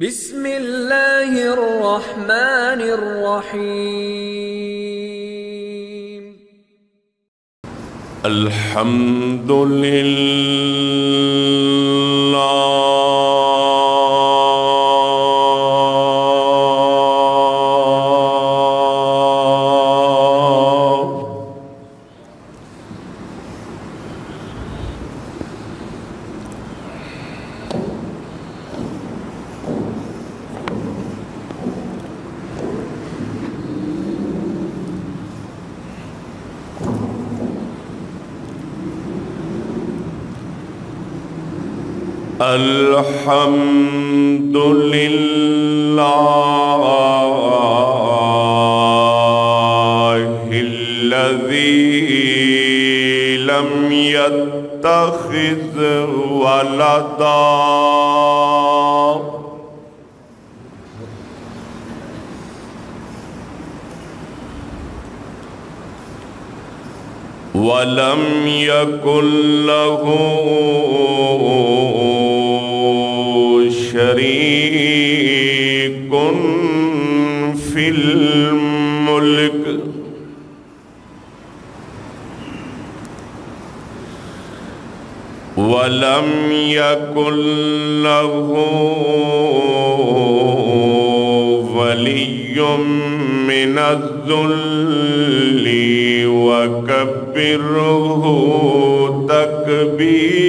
بسم اللہ الرحمن الرحیم الحمد للہ الحمد لله الذي لم يتخذ ولدا ولم يكن له شريك في الملك ولم يكن له ولي من الذل وكبره تكبيرا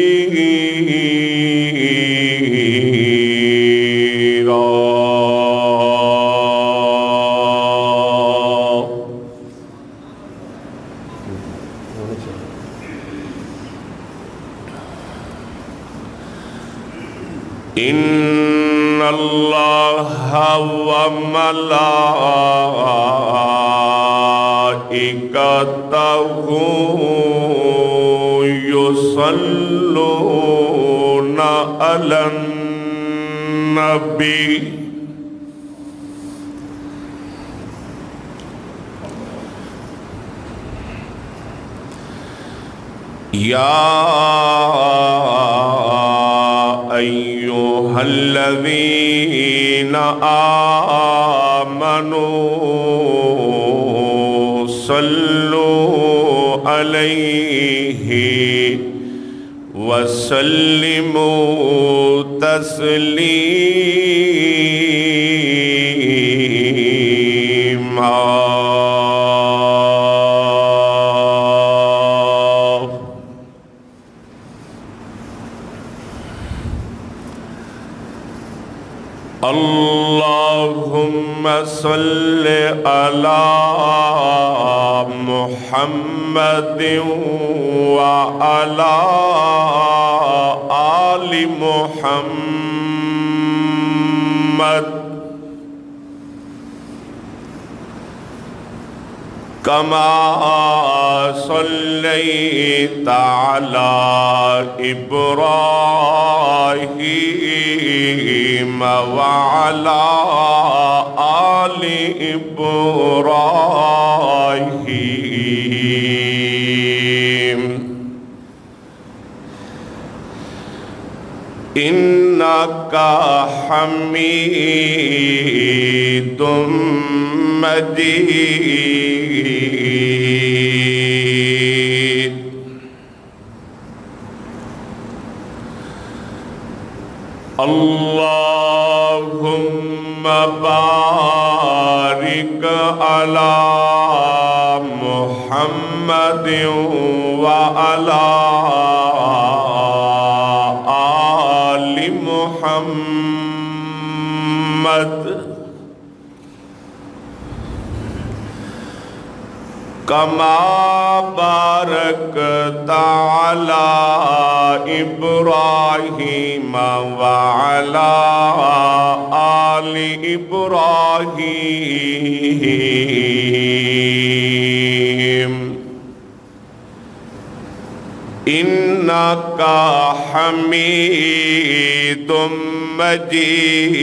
إن الله وملائكته يصلون على النبي يا أيها الذين آمنوا صلوا عليه وسلموا تسليما اللهم صل على محمد وعلى آل محمد كما صليت على إبراهيم وعلى آل إبراهيم إنك حميد مجيد اللهم بارك على محمد وعلى آل محمد كما باركت على إبراهيم وعلى آل إبراهيم إنك حميد مجيد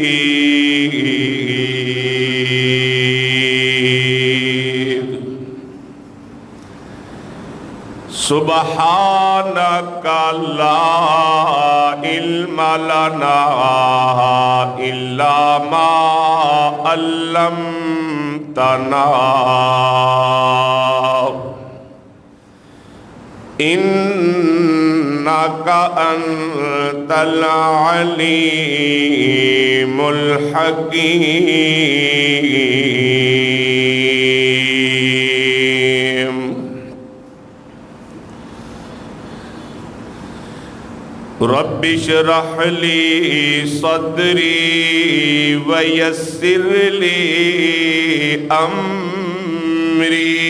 سبحانک لا علم لنا الا ما علمتنا انک انت العلیم الحکیم رب اشرح لی صدری ویسر لی امری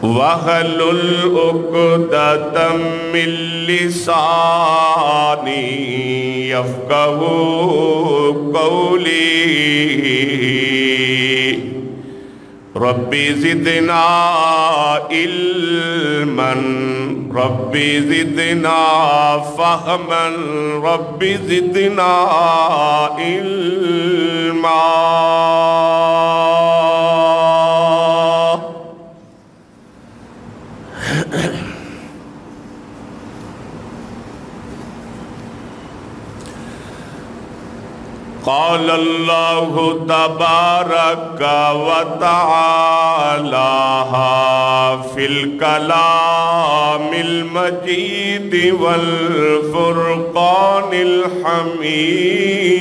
وَاحْلُلْ عُقْدَةً مِّن لِّسَانِي يَفْقَهُوا قَوْلِي رَبِّ زِدْنَا عِلْمًا رَبِّ زِدْنَا فَهْمًا رَبِّ زِدْنَا عِلْمًا قال اللہ تبارک و تعالی فی الکلام المجید والفرقان الحمید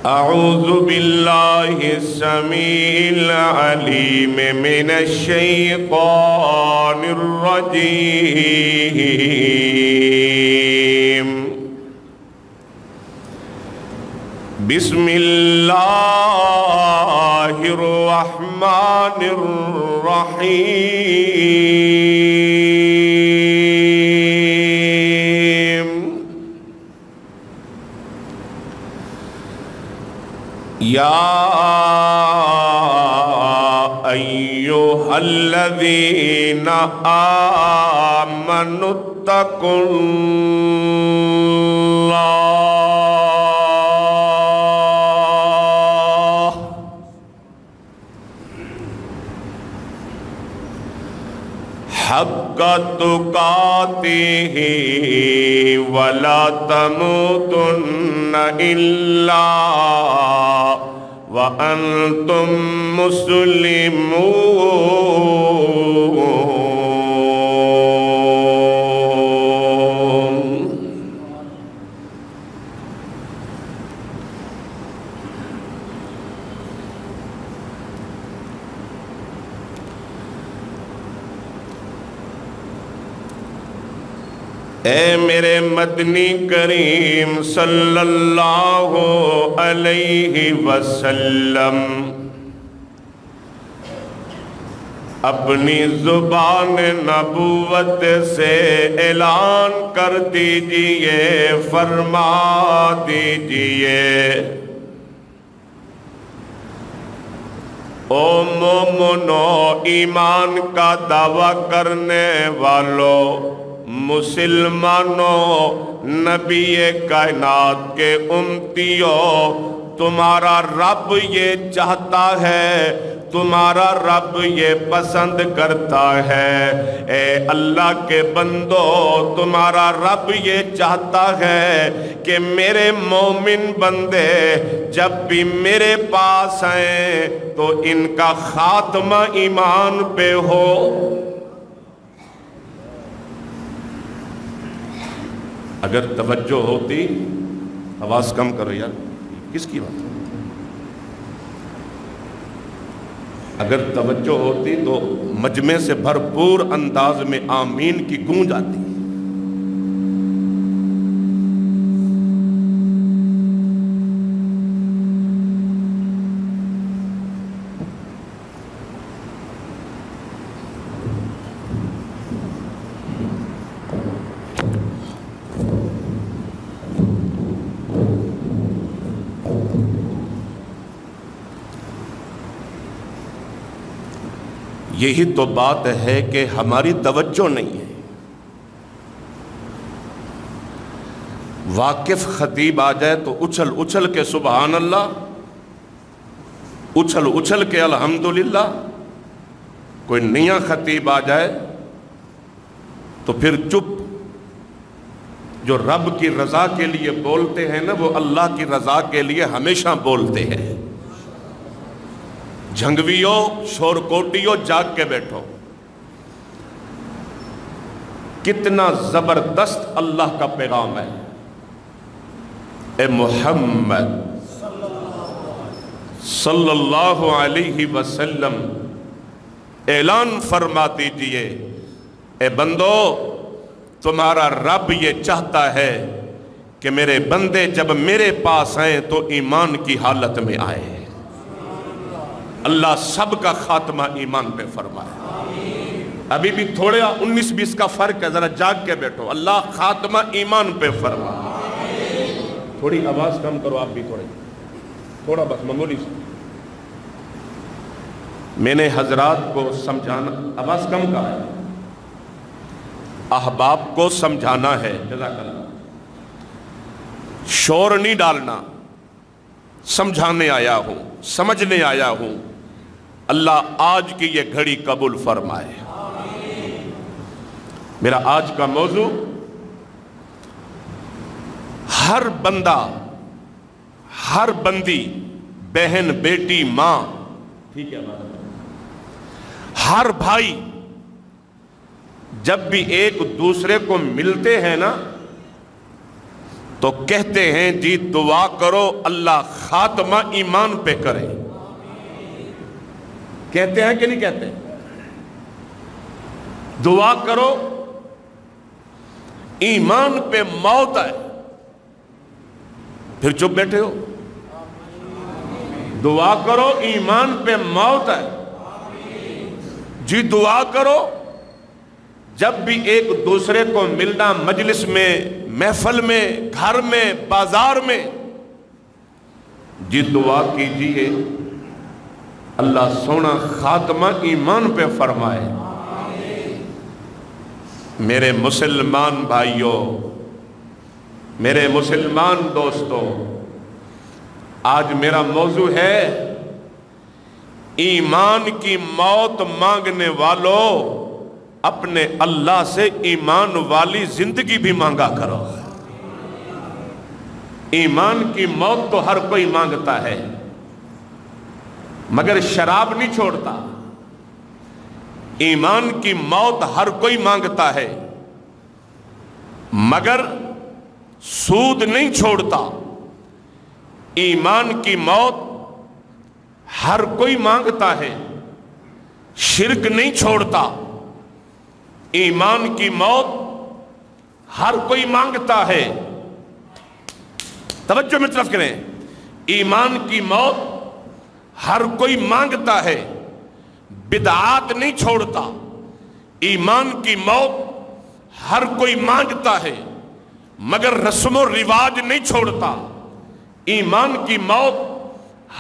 اعوذ باللہ السمیع العلیم من الشیطان الرجیم بسم اللہ الرحمن الرحیم یا ایہا الذین آمنوا اتقوا اللہ حق تقاتہ ولا تموتن الا وَأَنْتُمْ مُسْلِمُونَ اے میرے مدنی کریم صلی اللہ علیہ وسلم اپنی زبان نبوت سے اعلان کر دیجئے فرما دیجئے او مومنو ایمان کا دعویٰ کرنے والوں مسلمانوں نبی کائنات کے امتیوں تمہارا رب یہ چاہتا ہے تمہارا رب یہ پسند کرتا ہے اے اللہ کے بندو تمہارا رب یہ چاہتا ہے کہ میرے مومن بندے جب بھی میرے پاس آئیں تو ان کا خاتمہ ایمان پہ ہو اگر توجہ ہوتی آواز کم کرو یار کس کی بات اگر توجہ ہوتی تو مجمع سے بھرپور انداز میں آمین کی گونج آتی یہی تو بات ہے کہ ہماری توجہ نہیں ہے واقف خطیب آ جائے تو اچھل اچھل کے سبحان اللہ، اچھل اچھل کے الحمدللہ۔ کوئی نیا خطیب آ جائے تو پھر چپ۔ جو رب کی رضا کے لیے بولتے ہیں نا، وہ اللہ کی رضا کے لیے ہمیشہ بولتے ہیں۔ جھنگویو، شور کوٹیو، جاگ کے بیٹھو۔ کتنا زبردست اللہ کا پیغام ہے۔ اے محمد صلی اللہ علیہ وسلم اعلان فرما دیجئے، اے بندو تمہارا رب یہ چاہتا ہے کہ میرے بندے جب میرے پاس آئیں تو ایمان کی حالت میں آئے۔ اللہ سب کا خاتمہ ایمان پہ فرمائے۔ ابھی بھی تھوڑے 19-20 کا فرق ہے، ذرا جاگ کے بیٹھو۔ اللہ خاتمہ ایمان پہ فرمائے۔ تھوڑی آواز کم کرو، آپ بھی تھوڑا بس معمولی سے۔ میں نے حضرات کو سمجھانا، آواز کم کا ہے، احباب کو سمجھانا ہے، جزاک اللہ، شور نہیں ڈالنا، سمجھانے آیا ہوں، سمجھنے آیا ہوں۔ اللہ آج کی یہ گھڑی قبول فرمائے۔ میرا آج کا موضوع، ہر بندہ، ہر بندی، بہن، بیٹی، ماں، ٹھیک ہے، ہر بھائی جب بھی ایک دوسرے کو ملتے ہیں نا تو کہتے ہیں جی دعا کرو اللہ خاتمہ ایمان پہ کرے۔ کہتے ہیں کہ نہیں کہتے؟ دعا کرو ایمان پہ موت آئے۔ پھر چپ بیٹھے ہو؟ دعا کرو ایمان پہ موت آئے۔ جی دعا کرو جب بھی ایک دوسرے کو ملنا، مجلس میں، محفل میں، گھر میں، بازار میں، جی دعا کیجئے اللہ سونا خاتمہ ایمان پہ فرمائے۔ میرے مسلمان بھائیوں، میرے مسلمان دوستوں، آج میرا موضوع ہے ایمان کی موت مانگنے والوں، اپنے اللہ سے ایمان والی زندگی بھی مانگا کرو۔ ایمان کی موت تو ہر کوئی مانگتا ہے، مگر شراب نہیں چھوڑتا۔ ایمان کی موت ہر کوئی مانگتا ہے، مگر سود نہیں چھوڑتا۔ ایمان کی موت ہر کوئی مانگتا ہے، شرک نہیں چھوڑتا۔ ایمان کی موت ہر کوئی مانگتا ہے، توجہ میں طرف کریں، ایمان کی موت ہر کوئی مانگتا ہے، بدعات نہیں چھوڑتا۔ ایمان کی موت ہر کوئی مانگتا ہے، مگر رسم و رواج نہیں چھوڑتا۔ ایمان کی موت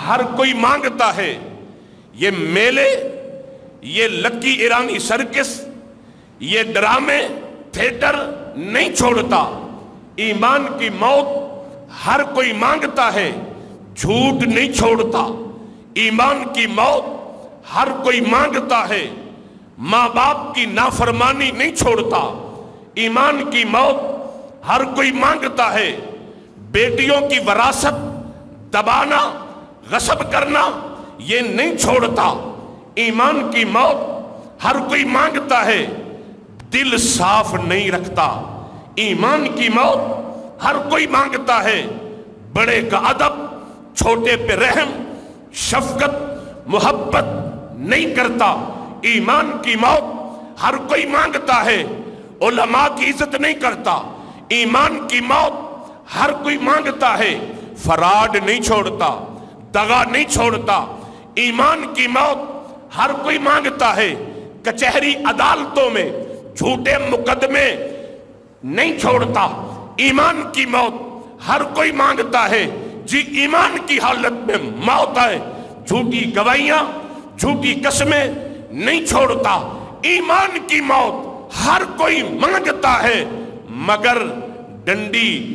ہر کوئی مانگتا ہے، یہ میلے، یہ لکی ایرانی سرکس، یہ ڈرامے، تھیٹر نہیں چھوڑتا۔ ایمان کی موت ہر کوئی مانگتا ہے، جھوٹ نہیں چھوڑتا۔ ایمان کی موت ہر کوئی مانگتا ہے، ماں باپ کی نافرمانی نہیں چھوڑتا۔ ایمان کی موت ہر کوئی مانگتا ہے، بیٹیوں کی وراثت دبانا، غصب کرنا یہ نہیں چھوڑتا۔ ایمان کی موت ہر کوئی مانگتا ہے، دل صاف نہیں رکھتا۔ ایمان کی موت ہر کوئی مانگتا ہے، بڑے کا ادب، چھوٹے پہ رحم، شفقت، محبت نہیں کرتا۔ ایمان کی موت ہر کوئی مانگتا ہے، علماء کی عزت نہیں کرتا۔ ایمان کی موت ہر کوئی مانگتا ہے، فراڈ نہیں چھوڑتا، دغا نہیں چھوڑتا۔ ایمان کی موت ہر کوئی مانگتا ہے، کچہری عدالتوں میں جھوٹے مقدمے نہیں چھوڑتا۔ ایمان کی موت ہر کوئی مانگتا ہے، جی ایمان کی حالت میں موت آئے، جھوٹی گواہیاں، جھوٹی قسمیں نہیں چھوڑتا۔ ایمان کی موت ہر کوئی مانگتا ہے، مگر ڈنڈی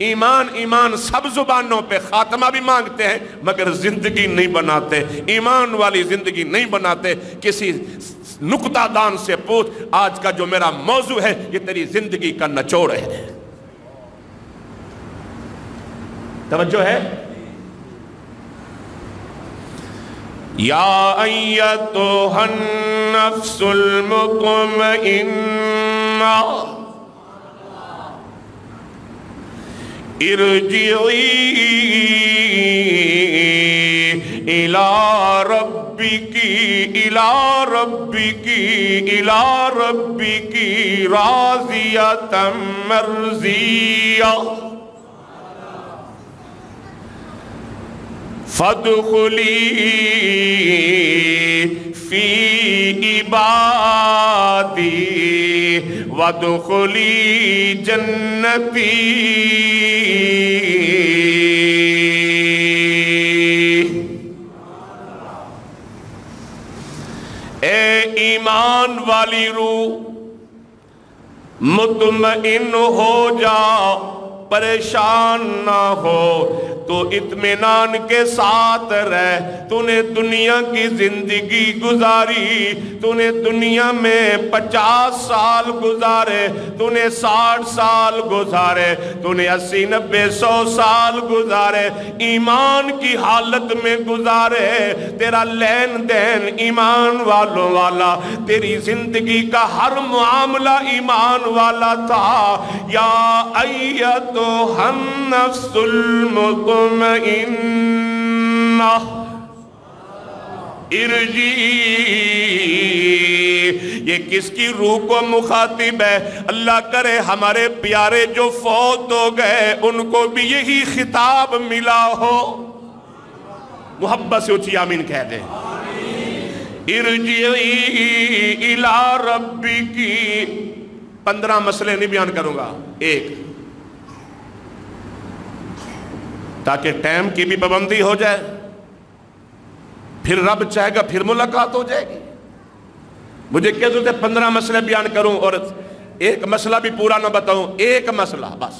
ایمان ایمان سب زبانوں پہ خاتمہ بھی مانگتے ہیں مگر زندگی نہیں بناتے، ایمان والی زندگی نہیں بناتے۔ کسی نکتہ دان سے پوچھ، آج کا جو میرا موضوع ہے یہ تیری زندگی کا نچوڑ ہے۔ توجہ ہے؟ یا ایتھا النفس المطمئنہ ارجعی الی ربک راضیۃ مرضیہ فادخلی فی عبادی وادخلی جنتی۔ اے ایمان والی روح مطمئن ہو جا، پریشان نہ ہو، تو اطمینان کے ساتھ رہ۔ تو نے دنیا کی زندگی گزاری، تو نے دنیا میں 50 سال گزارے، تو نے 60 سال گزارے، تو نے 80 90 100 سال گزارے، ایمان کی حالت میں گزارے۔ تیرا لین دین ایمان والوں والا، تیری زندگی کا ہر معاملہ ایمان والا تھا۔ یا ایتھا النفس المطمئنہ ارجعی، یہ کس کی روح کو مخاطب ہے؟ اللہ کرے ہمارے پیارے جو فوت ہو گئے ان کو بھی یہی خطاب ملا ہو۔ محبت سے اونچی آمین کہہ دیں۔ ارجعی الی ربک، 15 مسئلے نہیں بیان کروں گا، ایک تاکہ ٹائم کی بھی پابندی ہو جائے، پھر رب چاہے گا پھر ملاقات ہو جائے گی۔ مجھے کیا ضرورت ہے 15 مسئلے بیان کروں اور ایک مسئلہ بھی پورا نہ بتاؤں، ایک مسئلہ بس،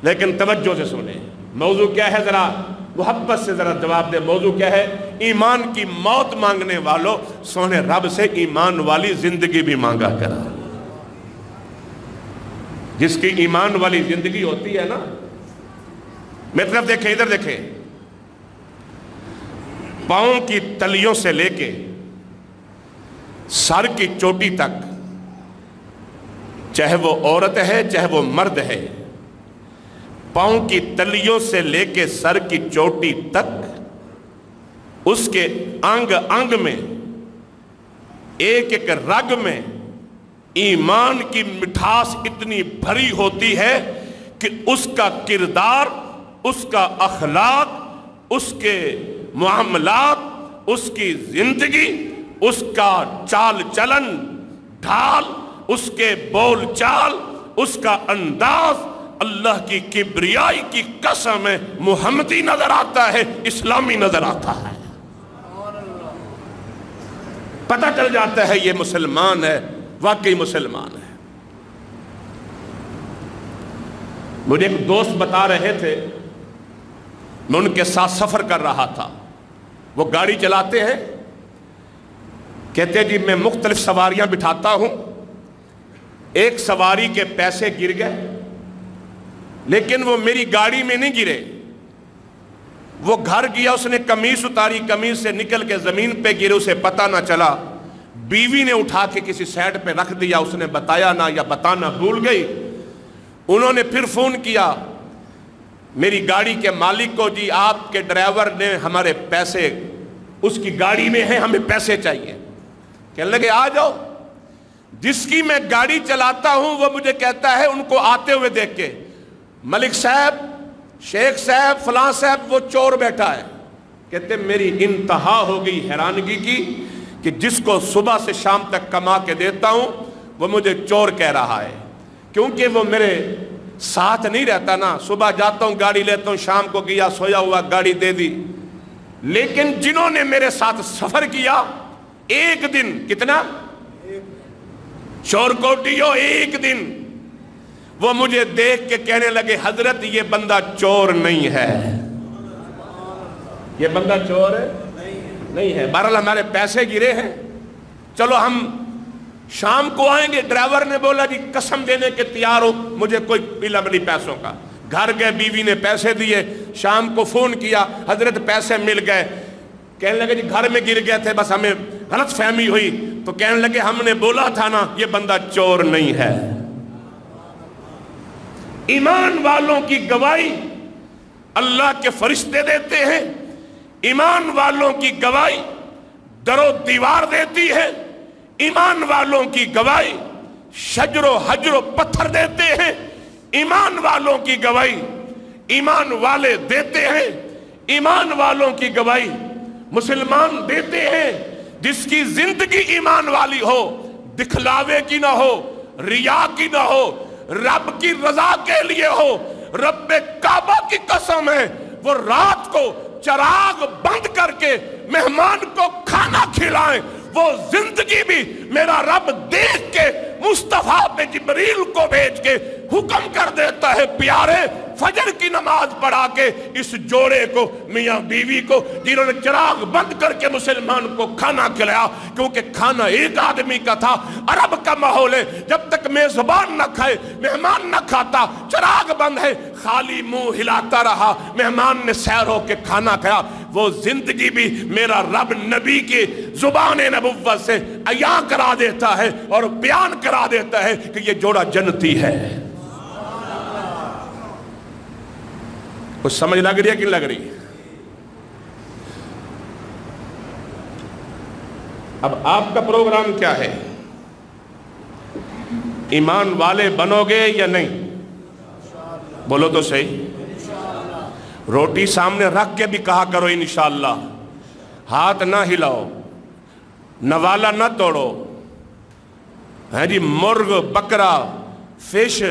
لیکن توجہ سے سنیں۔ موضوع کیا ہے؟ ذرا محبت سے ذرا جواب دے۔ موضوع کیا ہے؟ ایمان کی موت مانگنے والوں، سونے رب سے ایمان والی زندگی بھی مانگا کرا۔ جس کی ایمان والی زندگی ہوتی ہے نا، میری طرف دیکھیں، ادھر دیکھیں، پاؤں کی تلیوں سے لے کے سر کی چوٹی تک، چاہے وہ عورت ہے چاہے وہ مرد ہے، پاؤں کی تلیوں سے لے کے سر کی چوٹی تک اس کے انگ انگ میں، ایک ایک رگ میں ایمان کی مٹھاس اتنی بھری ہوتی ہے کہ اس کا کردار، اس کا اخلاق، اس کے معاملات، اس کی زندگی، اس کا چال چلن ڈھال، اس کے بول چال، اس کا انداز اللہ کی کبریائی کی قسم ہے محمدی نظر آتا ہے، اسلامی نظر آتا ہے۔ پتہ چل جاتا ہے یہ مسلمان ہے، واقعی مسلمان ہے۔ مجھے ایک دوست بتا رہے تھے، میں ان کے ساتھ سفر کر رہا تھا، وہ گاڑی چلاتے ہیں، کہتے ہیں جی میں مختلف سواریاں بٹھاتا ہوں، ایک سواری کے پیسے گر گئے لیکن وہ میری گاڑی میں نہیں گرے، وہ گھر گیا، اس نے قمیص اتاری، قمیص سے نکل کے زمین پہ گرے، اسے پتہ نہ چلا، بیوی نے اٹھا کے کسی سائڈ پہ رکھ دیا، اس نے بتایا نہ یا بتانا بھول گئی۔ انہوں نے پھر فون کیا میری گاڑی کے مالک کو، جی آپ کے ڈرائیور نے ہمارے پیسے اس کی گاڑی میں ہیں، ہمیں پیسے چاہیے۔ کہنے لگے آ جاؤ۔ جس کی میں گاڑی چلاتا ہوں وہ مجھے کہتا ہے ان کو آتے ہوئے دیکھ کے، ملک صاحب، شیخ صاحب، فلاں صاحب، وہ چور بیٹھا ہے۔ کہتے میری انتہا ہو گئی حیرانگی کی کہ جس کو صبح سے شام تک کما کے دیتا ہوں وہ مجھے چور کہہ رہا ہے، کیونکہ وہ میرے ساتھ نہیں رہتا نا، صبح جاتا ہوں گاڑی لیتا ہوں، شام کو گیا سویا ہوا گاڑی دے دی۔ لیکن جنہوں نے میرے ساتھ سفر کیا ایک دن، کتنا چور کوٹیو، ایک دن وہ مجھے دیکھ کے کہنے لگے حضرت یہ بندہ چور نہیں ہے، یہ بندہ چور نہیں ہے، بہرحال ہمارے پیسے گرے ہیں، چلو ہم شام کو آئیں گے۔ ڈرائیور نے بولا جی قسم دینے کے تیار ہو، مجھے کوئی علم نہیں پیسوں کا۔ گھر گئے، بیوی نے پیسے دیے، شام کو فون کیا، حضرت پیسے مل گئے۔ کہنے لگے جی گھر میں گر گئے تھے، بس ہمیں غلط فہمی ہوئی۔ تو کہنے لگے ہم نے بولا تھا نا یہ بندہ چور نہیں ہے۔ ایمان والوں کی گواہی اللہ کے فرشتے دیتے ہیں، ایمان والوں کی گواہی در و دیوار دیتی ہے، ایمان والوں کی گواہی شجر و حجر و پتھر دیتے ہیں، ایمان والوں کی گواہی ایمان والے دیتے ہیں، ایمان والوں کی گواہی مسلمان دیتے ہیں۔ جس کی زندگی ایمان والی ہو، دکھلاوے کی نہ ہو، ریا کی نہ ہو، رب کی رضا کے لیے ہو، رب کعبہ کی قسم ہے وہ رات کو چراغ بند کر کے مہمان کو کھانا کھلائیں، وہ زندگی بھی میرا رب دیکھ کے مصطفیٰ پہ جبریل کو بھیج کے حکم کر دیتا ہے پیارے فجر کی نماز پڑھا کے اس جوڑے کو، میاں بیوی کو جنہوں نے چراغ بند کر کے مسلمان کو کھانا کھلایا، کیونکہ کھانا ایک آدمی کا تھا۔ عرب کا ماحول ہے، جب تک میزبان نہ کھائے مہمان نہ کھاتا، چراغ بند ہے، خالی منہ ہلاتا رہا، مہمان نے سیر ہو کے کھانا کھایا۔ وہ زندگی بھی میرا رب نبی کی زبان نبوت سے عیاں کرا دیتا ہے اور بیان کرا دیتا ہے کہ یہ جوڑا جنتی ہے۔ کچھ سمجھ لگ رہی ہے کہ لگ رہی ہے؟ اب آپ کا پروگرام کیا ہے؟ ایمان والے بنو گے یا نہیں؟ بولو تو صحیح۔ روٹی سامنے رکھ کے بھی کہا کرو انشاءاللہ، ہاتھ نہ ہلاؤ، نوالا نہ توڑو، ہے جی مرغ، بکرا، فش،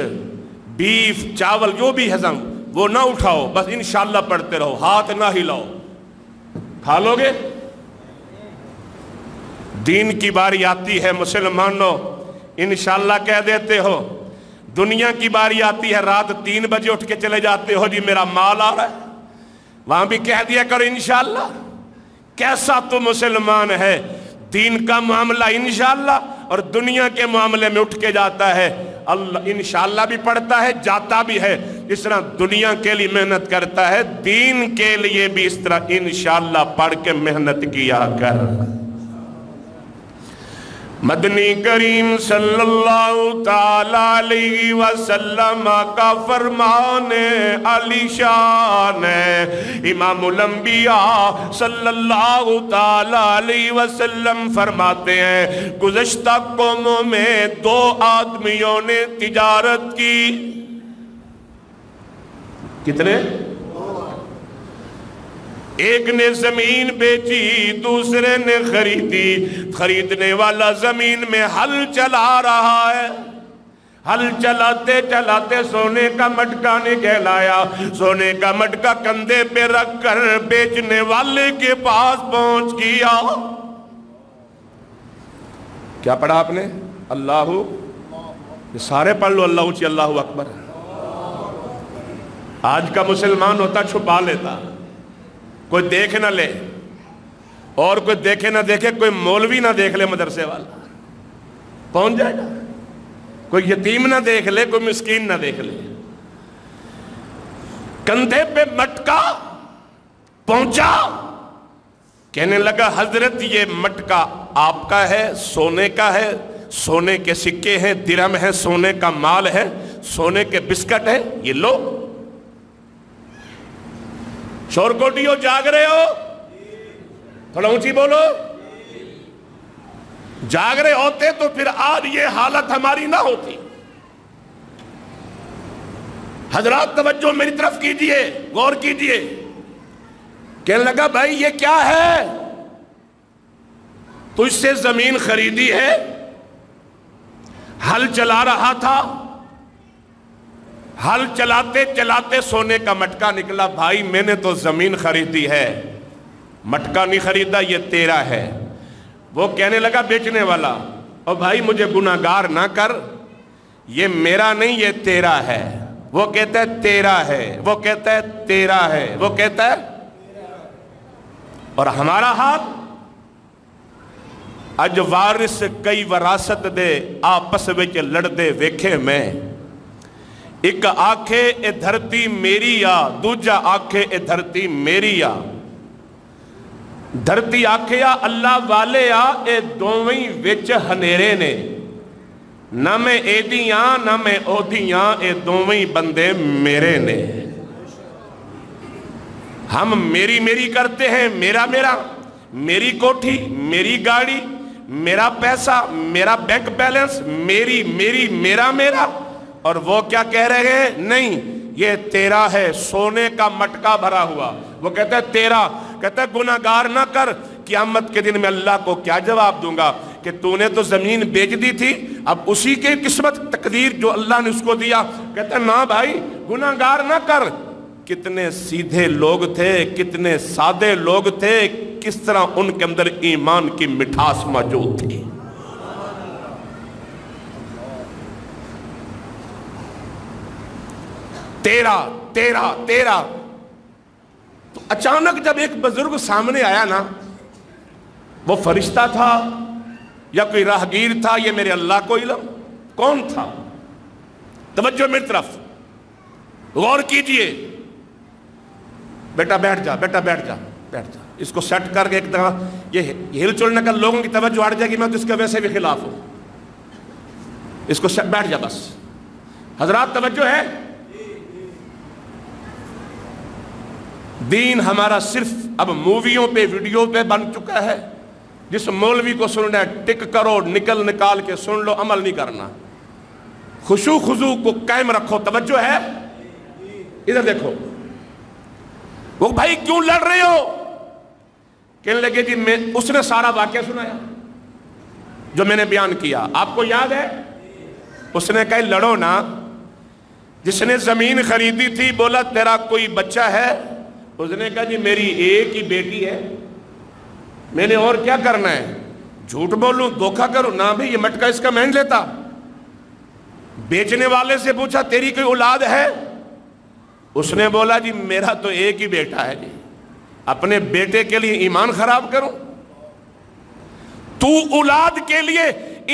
بیف، چاول جو بھی ہضم وہ نہ اٹھاؤ، بس انشاءاللہ پڑھتے رہو، ہاتھ نہ ہلاؤ۔ کھا لو گے؟ دین کی باری آتی ہے مسلمانوں، انشاءاللہ کہہ دیتے ہو۔ دنیا کی باری آتی ہے، رات 3 بجے اٹھ کے چلے جاتے ہو جی میرا مال آ رہا ہے، وہاں بھی کہہ دیا کرو انشاءاللہ۔ کیسا تو مسلمان ہے، دین کا معاملہ انشاءاللہ اور دنیا کے معاملے میں اٹھ کے جاتا ہے، اللہ انشاءاللہ بھی پڑھتا ہے، جاتا بھی ہے۔ اس طرح دنیا کے لیے محنت کرتا ہے، دین کے لیے بھی اس طرح انشاءاللہ پڑھ کے محنت کیا کر۔ مدنی کریم صلی اللہ تعالیٰ علیہ وسلم کا فرمان علی شان ہے۔ امام الانبیاء صلی اللہ تعالیٰ علیہ وسلم فرماتے ہیں گزشتہ قوموں میں 2 آدمیوں نے تجارت کی۔ کتنے؟ ایک نے زمین بیچی، دوسرے نے خریدی۔ خریدنے والا زمین میں ہل چلا رہا ہے، ہل چلاتے چلاتے سونے کا مٹکا نکل آیا، سونے کا مٹکا کندھے پہ رکھ کر بیچنے والے کے پاس پہنچ گیا۔ کیا پڑھا آپ نے؟ اللہ، یہ سارے پڑھ لو اللہ اچھی اللہ اکبر۔ آج کا مسلمان ہوتا چھپا لیتا، کوئی دیکھ نہ لے، اور کوئی دیکھے نہ دیکھے، کوئی مولوی نہ دیکھ لے مدرسے والا پہنچ جائے گا، کوئی یتیم نہ دیکھ لے، کوئی مسکین نہ دیکھ لے۔ کندھے پہ مٹکا پہنچا، کہنے لگا حضرت یہ مٹکا آپ کا ہے، سونے کا ہے، سونے کے سکے ہیں، درہم ہے، سونے کا مال ہے، سونے کے بسکٹ ہے، یہ لو۔ شور کوٹیو جاگ رہے ہو؟ تھوڑا اونچی بولو۔ جاگ رہے ہوتے تو پھر آج یہ حالت ہماری نہ ہوتی۔ حضرات توجہ میری طرف کیجئے، غور کیجئے۔ کہنے لگا بھائی یہ کیا ہے؟ تجھ سے زمین خریدی ہے، ہل چلا رہا تھا، ہل چلاتے چلاتے سونے کا مٹکا نکلا۔ بھائی میں نے تو زمین خریدی ہے، مٹکا نہیں خریدا، یہ تیرا ہے۔ وہ کہنے لگا بیچنے والا، اور بھائی مجھے گناہگار نہ کر، یہ میرا نہیں یہ تیرا ہے، وہ کہتا ہے تیرا ہے، وہ کہتا ہے تیرا ہے، وہ کہتا ہے اور ہمارا ہاتھ اج وارث کئی وراثت دے آپس وچ لڑدے ویکھے میں، ایک آکھے اے دھرتی میری آ، دوجا آکھے اے دھرتی میری آ، دھرتی آکھے آ اللہ والے آ، اے دوویں وچ ہنیرے نے، نہ میں ایدیاں نہ میں اودیاں، اے دوویں بندے میرے نے۔ ہم میری میری کرتے ہیں، میرا میرا، میری کوٹھی، میری گاڑی، میرا پیسہ، میرا بینک بیلنس، میری میری میرا میرا، اور وہ کیا کہہ رہے ہیں؟ نہیں یہ تیرا ہے، سونے کا مٹکا بھرا ہوا، وہ کہتا ہے تیرا، کہتا ہے گناہگار نہ کر، قیامت کے دن میں اللہ کو کیا جواب دوں گا کہ تو نے تو زمین بیچ دی تھی، اب اسی کے قسمت تقدیر جو اللہ نے اس کو دیا، کہتا ہے نہ بھائی گناہگار نہ کر۔ کتنے سیدھے لوگ تھے، کتنے سادے لوگ تھے، کس طرح ان کے اندر ایمان کی مٹھاس موجود تھی۔ تیرا تیرا تیرا۔ تو اچانک جب ایک بزرگ سامنے آیا نا، وہ فرشتہ تھا یا کوئی راہگیر تھا، یہ میرے اللہ کو علم، کون تھا؟ توجہ میری طرف غور کیجئے۔ بیٹا بیٹھ جا، بیٹا بیٹھ جا، بیٹھ جا، اس کو سیٹ کر کے ایک دفعہ یہ ہل چلنے کا لوگوں کی توجہ ہٹ جائے گی، میں تو اس کے ویسے بھی خلاف ہوں، اس کو بیٹھ جا بس۔ حضرات توجہ ہے، دین ہمارا صرف اب موویوں پہ ویڈیو پہ بن چکا ہے، جس مولوی کو سننا ہے ٹک کرو، نکال کے سن لو، عمل نہیں کرنا۔ خشوع خضوع کو قائم رکھو، توجہ ہے، ادھر دیکھو۔ وہ بھائی کیوں لڑ رہے ہو؟ کہنے لگے جی اس نے سارا واقعہ سنایا جو میں نے بیان کیا، آپ کو یاد ہے؟ اس نے کہا لڑو نا، جس نے زمین خریدی تھی بولا تیرا کوئی بچہ ہے؟ اس نے کہا جی میری ایک ہی بیٹی ہے، میں نے اور کیا کرنا ہے؟ جھوٹ بولوں، دھوکہ کروں؟ نہ بھی، یہ مٹکا اس کا میں نہیں لیتا۔ بیچنے والے سے پوچھا تیری کوئی اولاد ہے؟ اس نے بولا جی میرا تو ایک ہی بیٹا ہے جی، اپنے بیٹے کے لیے ایمان خراب کروں؟ تو اولاد کے لیے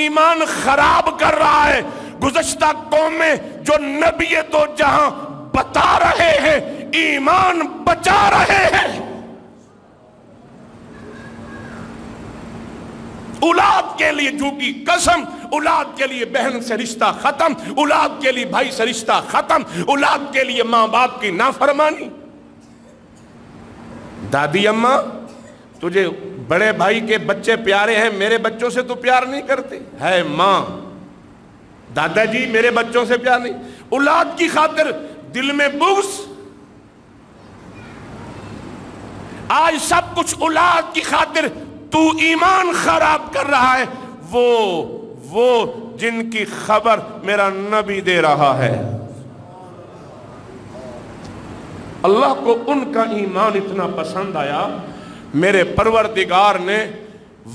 ایمان خراب کر رہا ہے، گزشتہ قوم میں جو نبی دو جہاں بتا رہے ہیں ایمان بچا رہے ہیں۔ اولاد کے لیے جھوٹی قسم، اولاد کے لیے بہن سے رشتہ ختم، اولاد کے لیے بھائی سے رشتہ ختم، اولاد کے لیے ماں باپ کی نافرمانی۔ دادی اماں تجھے بڑے بھائی کے بچے پیارے ہیں، میرے بچوں سے تو پیار نہیں کرتے ہے ماں۔ دادا جی میرے بچوں سے پیار نہیں، اولاد کی خاطر دل میں بغض۔ آج سب کچھ اولاد کی خاطر تو ایمان خراب کر رہا ہے، وہ جن کی خبر میرا نبی دے رہا ہے۔ اللہ کو ان کا ایمان اتنا پسند آیا، میرے پروردگار نے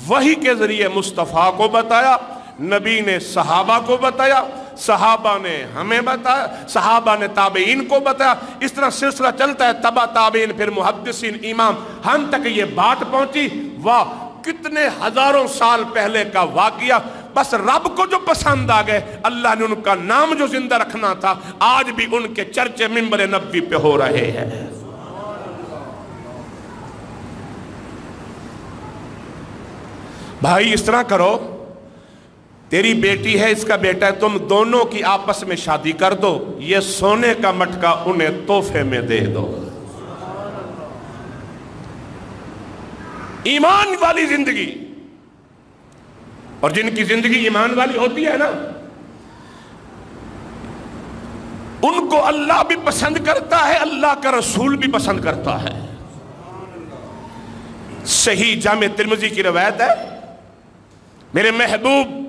وحی کے ذریعے مصطفیٰ کو بتایا، نبی نے صحابہ کو بتایا، صحابہ نے ہمیں بتایا، صحابہ نے تابعین کو بتایا، اس طرح سلسلہ چلتا ہے، تبع تابعین، پھر محدثین، امام، ہم تک یہ بات پہنچی۔ واہ کتنے ہزاروں سال پہلے کا واقعہ، بس رب کو جو پسند آ گئے، اللہ نے ان کا نام جو زندہ رکھنا تھا، آج بھی ان کے چرچے منبر نبوی پہ ہو رہے ہیں۔ بھائی اس طرح کرو، تیری بیٹی ہے، اس کا بیٹا ہے، تم دونوں کی آپس میں شادی کر دو، یہ سونے کا مٹکا انہیں تحفے میں دے دو۔ ایمان والی زندگی، اور جن کی زندگی ایمان والی ہوتی ہے نا، ان کو اللہ بھی پسند کرتا ہے، اللہ کا رسول بھی پسند کرتا ہے۔ صحیح جامع ترمذی کی روایت ہے، میرے محبوب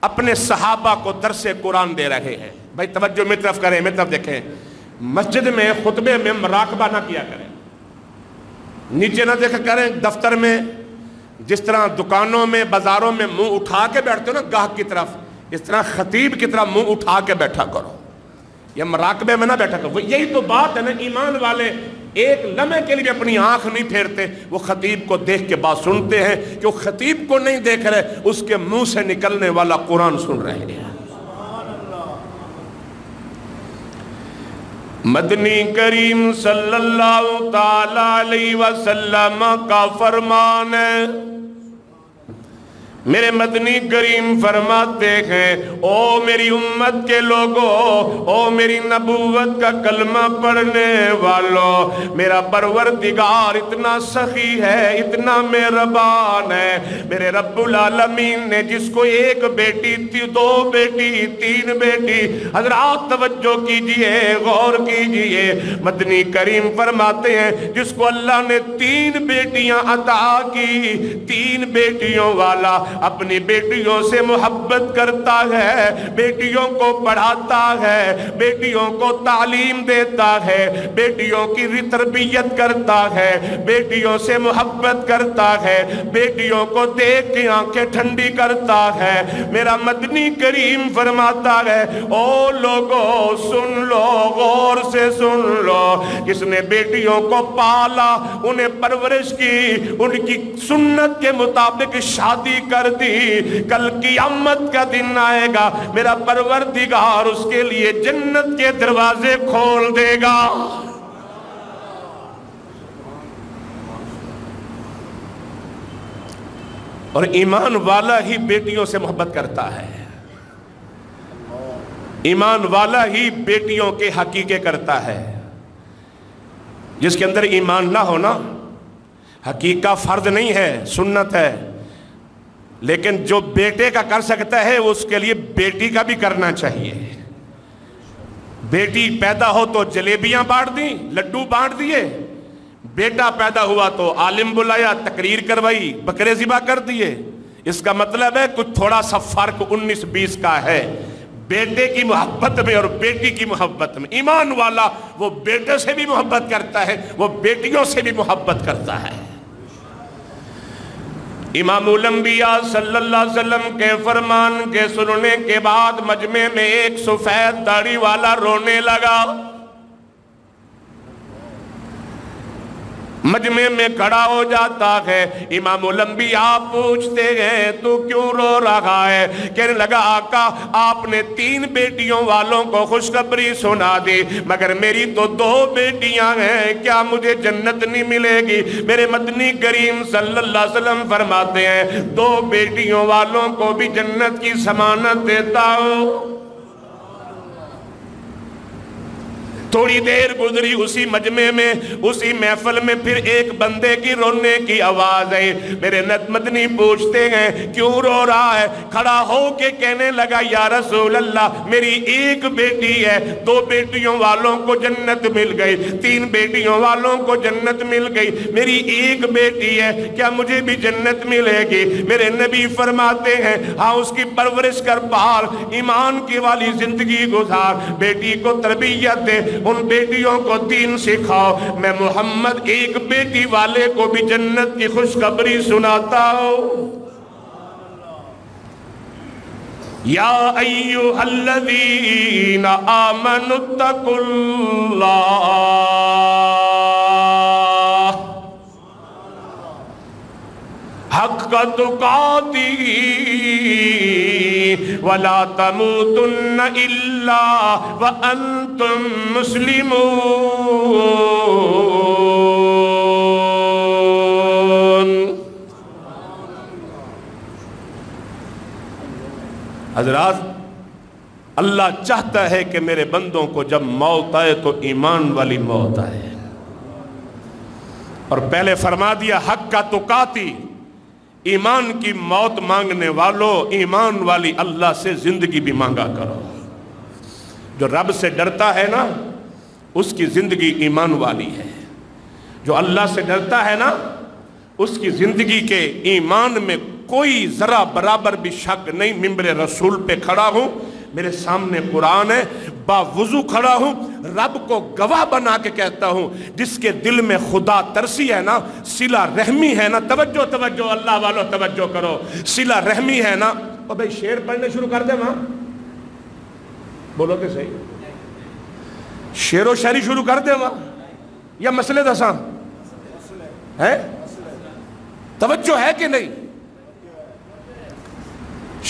اپنے صحابہ کو درس قرآن دے رہے ہیں۔ بھائی توجہ میری طرف کریں، میری طرف دیکھیں، مسجد میں خطبے میں مراقبہ نہ کیا کریں، نیچے نہ دیکھا کریں، دفتر میں جس طرح دکانوں میں بازاروں میں منہ اٹھا کے بیٹھتے ہو نا گاہک کی طرف، اس طرح خطیب کی طرح منہ اٹھا کے بیٹھا کرو، یا مراقبے میں نہ بیٹھا کرو۔ یہی تو بات ہے نا، ایمان والے ایک لمحے کے لیے اپنی آنکھ نہیں پھیرتے، وہ خطیب کو دیکھ کے بات سنتے ہیں کہ وہ خطیب کو نہیں دیکھ رہے، اس کے منہ سے نکلنے والا قرآن سن رہے ہیں۔ مدنی کریم صلی اللہ تعالی علیہ وسلم کا فرمان ہے، میرے مدنی کریم فرماتے ہیں، او میری امت کے لوگوں، او میری نبوت کا کلمہ پڑھنے والوں، میرا پروردگار اتنا سخی ہے، اتنا مہربان ہے۔ میرے رب العالمین نے جس کو ایک بیٹی تھی، دو بیٹی، تین بیٹی، حضرات توجہ کیجئے، غور کیجئے، مدنی کریم فرماتے ہیں جس کو اللہ نے تین بیٹیاں عطا کی، تین بیٹیوں والا اپنی بیٹیوں سے محبت کرتا ہے، بیٹیوں کو پڑھاتا ہے، بیٹیوں کو تعلیم دیتا ہے، بیٹیوں کی تربیت کرتا ہے، بیٹیوں سے محبت کرتا ہے، بیٹیوں کو دیکھ کے آنکھیں ٹھنڈی کرتا ہے۔ میرا مدنی کریم فرماتا ہے، او لوگوں سن لو، غور سے سن لو، جس نے بیٹیوں کو پالا، انہیں پرورش کی، ان کی سنت کے مطابق شادی کر دی، کل قیامت کا دن آئے گا، میرا پروردگار اس کے لیے جنت کے دروازے کھول دے گا۔ اور ایمان والا ہی بیٹیوں سے محبت کرتا ہے، ایمان والا ہی بیٹیوں کے حقیقے کرتا ہے۔ جس کے اندر ایمان نہ ہونا، حقیقہ فرض نہیں ہے، سنت ہے، لیکن جو بیٹے کا کر سکتا ہے اس کے لیے بیٹی کا بھی کرنا چاہیے۔ بیٹی پیدا ہو تو جلیبیاں بانٹ دیں، لڈو بانٹ دیے، بیٹا پیدا ہوا تو عالم بلایا، تقریر کروائی، بکرے ذبح کر دیے۔ اس کا مطلب ہے کچھ تھوڑا سا فرق 19-20 کا ہے بیٹے کی محبت میں اور بیٹی کی محبت میں۔ ایمان والا وہ بیٹے سے بھی محبت کرتا ہے، وہ بیٹیوں سے بھی محبت کرتا ہے۔ امام الانبیاء صلی اللہ علیہ وسلم کے فرمان کے سننے کے بعد مجمع میں ایک سفید داڑھی والا رونے لگا، مجمع میں کھڑا ہو جاتا ہے۔ امام الانبیاء پوچھتے ہیں تو کیوں رو رہا ہے؟ کہنے لگا آقا آپ نے 3 بیٹیوں والوں کو خوشخبری سنا دی، مگر میری تو 2 بیٹیاں ہیں، کیا مجھے جنت نہیں ملے گی؟ میرے مدنی کریم صلی اللہ علیہ وسلم فرماتے ہیں 2 بیٹیوں والوں کو بھی جنت کی ضمانت دیتا ہوں۔ تھوڑی دیر گزری، اسی مجمع میں، اسی محفل میں پھر ایک بندے کی رونے کی آواز آئی۔ میرے مدنی پوچھتے ہیں کیوں رو رہا ہے؟ کھڑا ہو کے کہنے لگا یا رسول اللہ میری 1 بیٹی ہے، 2 بیٹیوں والوں کو جنت مل گئی، 3 بیٹیوں والوں کو جنت مل گئی، میری 1 بیٹی ہے، کیا مجھے بھی جنت ملے گی؟ میرے نبی فرماتے ہیں ہاں اس کی پرورش کر، پال، ایمان کی والی زندگی گزار، بیٹی کو تربیت دے، ان بیٹیوں کو دین سکھاؤ۔ میں محمد 1 بیٹی والے کو بھی جنت کی خوشخبری سناتا ہوں۔ یا ایھا الذین آمنوا اتقوا اللہ حق تقاته ولا تموتن الا وانتم مسلمون۔ حضرات اللہ چاہتا ہے کہ میرے بندوں کو جب موت آئے تو ایمان والی موت آئے، اور پہلے فرما دیا حق کا تقاتی، ایمان کی موت مانگنے والوں ایمان والی اللہ سے زندگی بھی مانگا کرو۔ جو رب سے ڈرتا ہے نا اس کی زندگی ایمان والی ہے، جو اللہ سے ڈرتا ہے نا اس کی زندگی کے ایمان میں کوئی ذرا برابر بھی شک نہیں۔ ممبر رسول پہ کھڑا ہوں، میرے سامنے قرآن ہے، باوضو کھڑا ہوں، رب کو گواہ بنا کے کہتا ہوں جس کے دل میں خدا ترسی ہے نا، صلہ رحمی ہے نا، توجہ اللہ والوں توجہ کرو، صلہ رحمی ہے نا، اور بھائی شعر پڑھنے شروع کر دے وہاں، بولو کہ صحیح، شعر و شاعری شروع کر دے وہاں، یا مسئلے دساں ہے؟ توجہ ہے کہ نہیں؟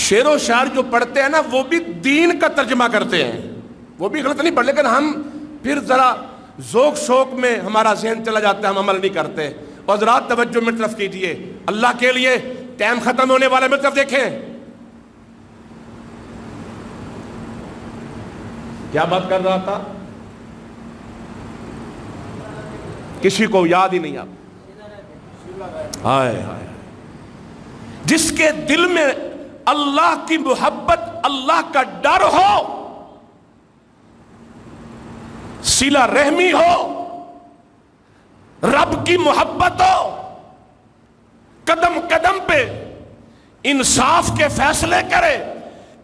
شعر و شعر جو پڑھتے ہیں نا وہ بھی دین کا ترجمہ کرتے ہیں، وہ بھی غلط نہیں پڑھ، لیکن ہم پھر ذرا ذوق شوق میں ہمارا ذہن چلا جاتا ہے، ہم عمل نہیں کرتے۔ اور حضرات توجہ میری طرف کیجئے، اللہ کے لیے ٹائم ختم ہونے والا، میری طرف دیکھیں، کیا بات کر رہا تھا؟ کسی کو یاد ہی نہیں آپ، ہائے ہائے، جس کے دل میں اللہ کی محبت، اللہ کا ڈر ہو، صلہ رحمی ہو، رب کی محبت ہو، قدم قدم پہ انصاف کے فیصلے کرے،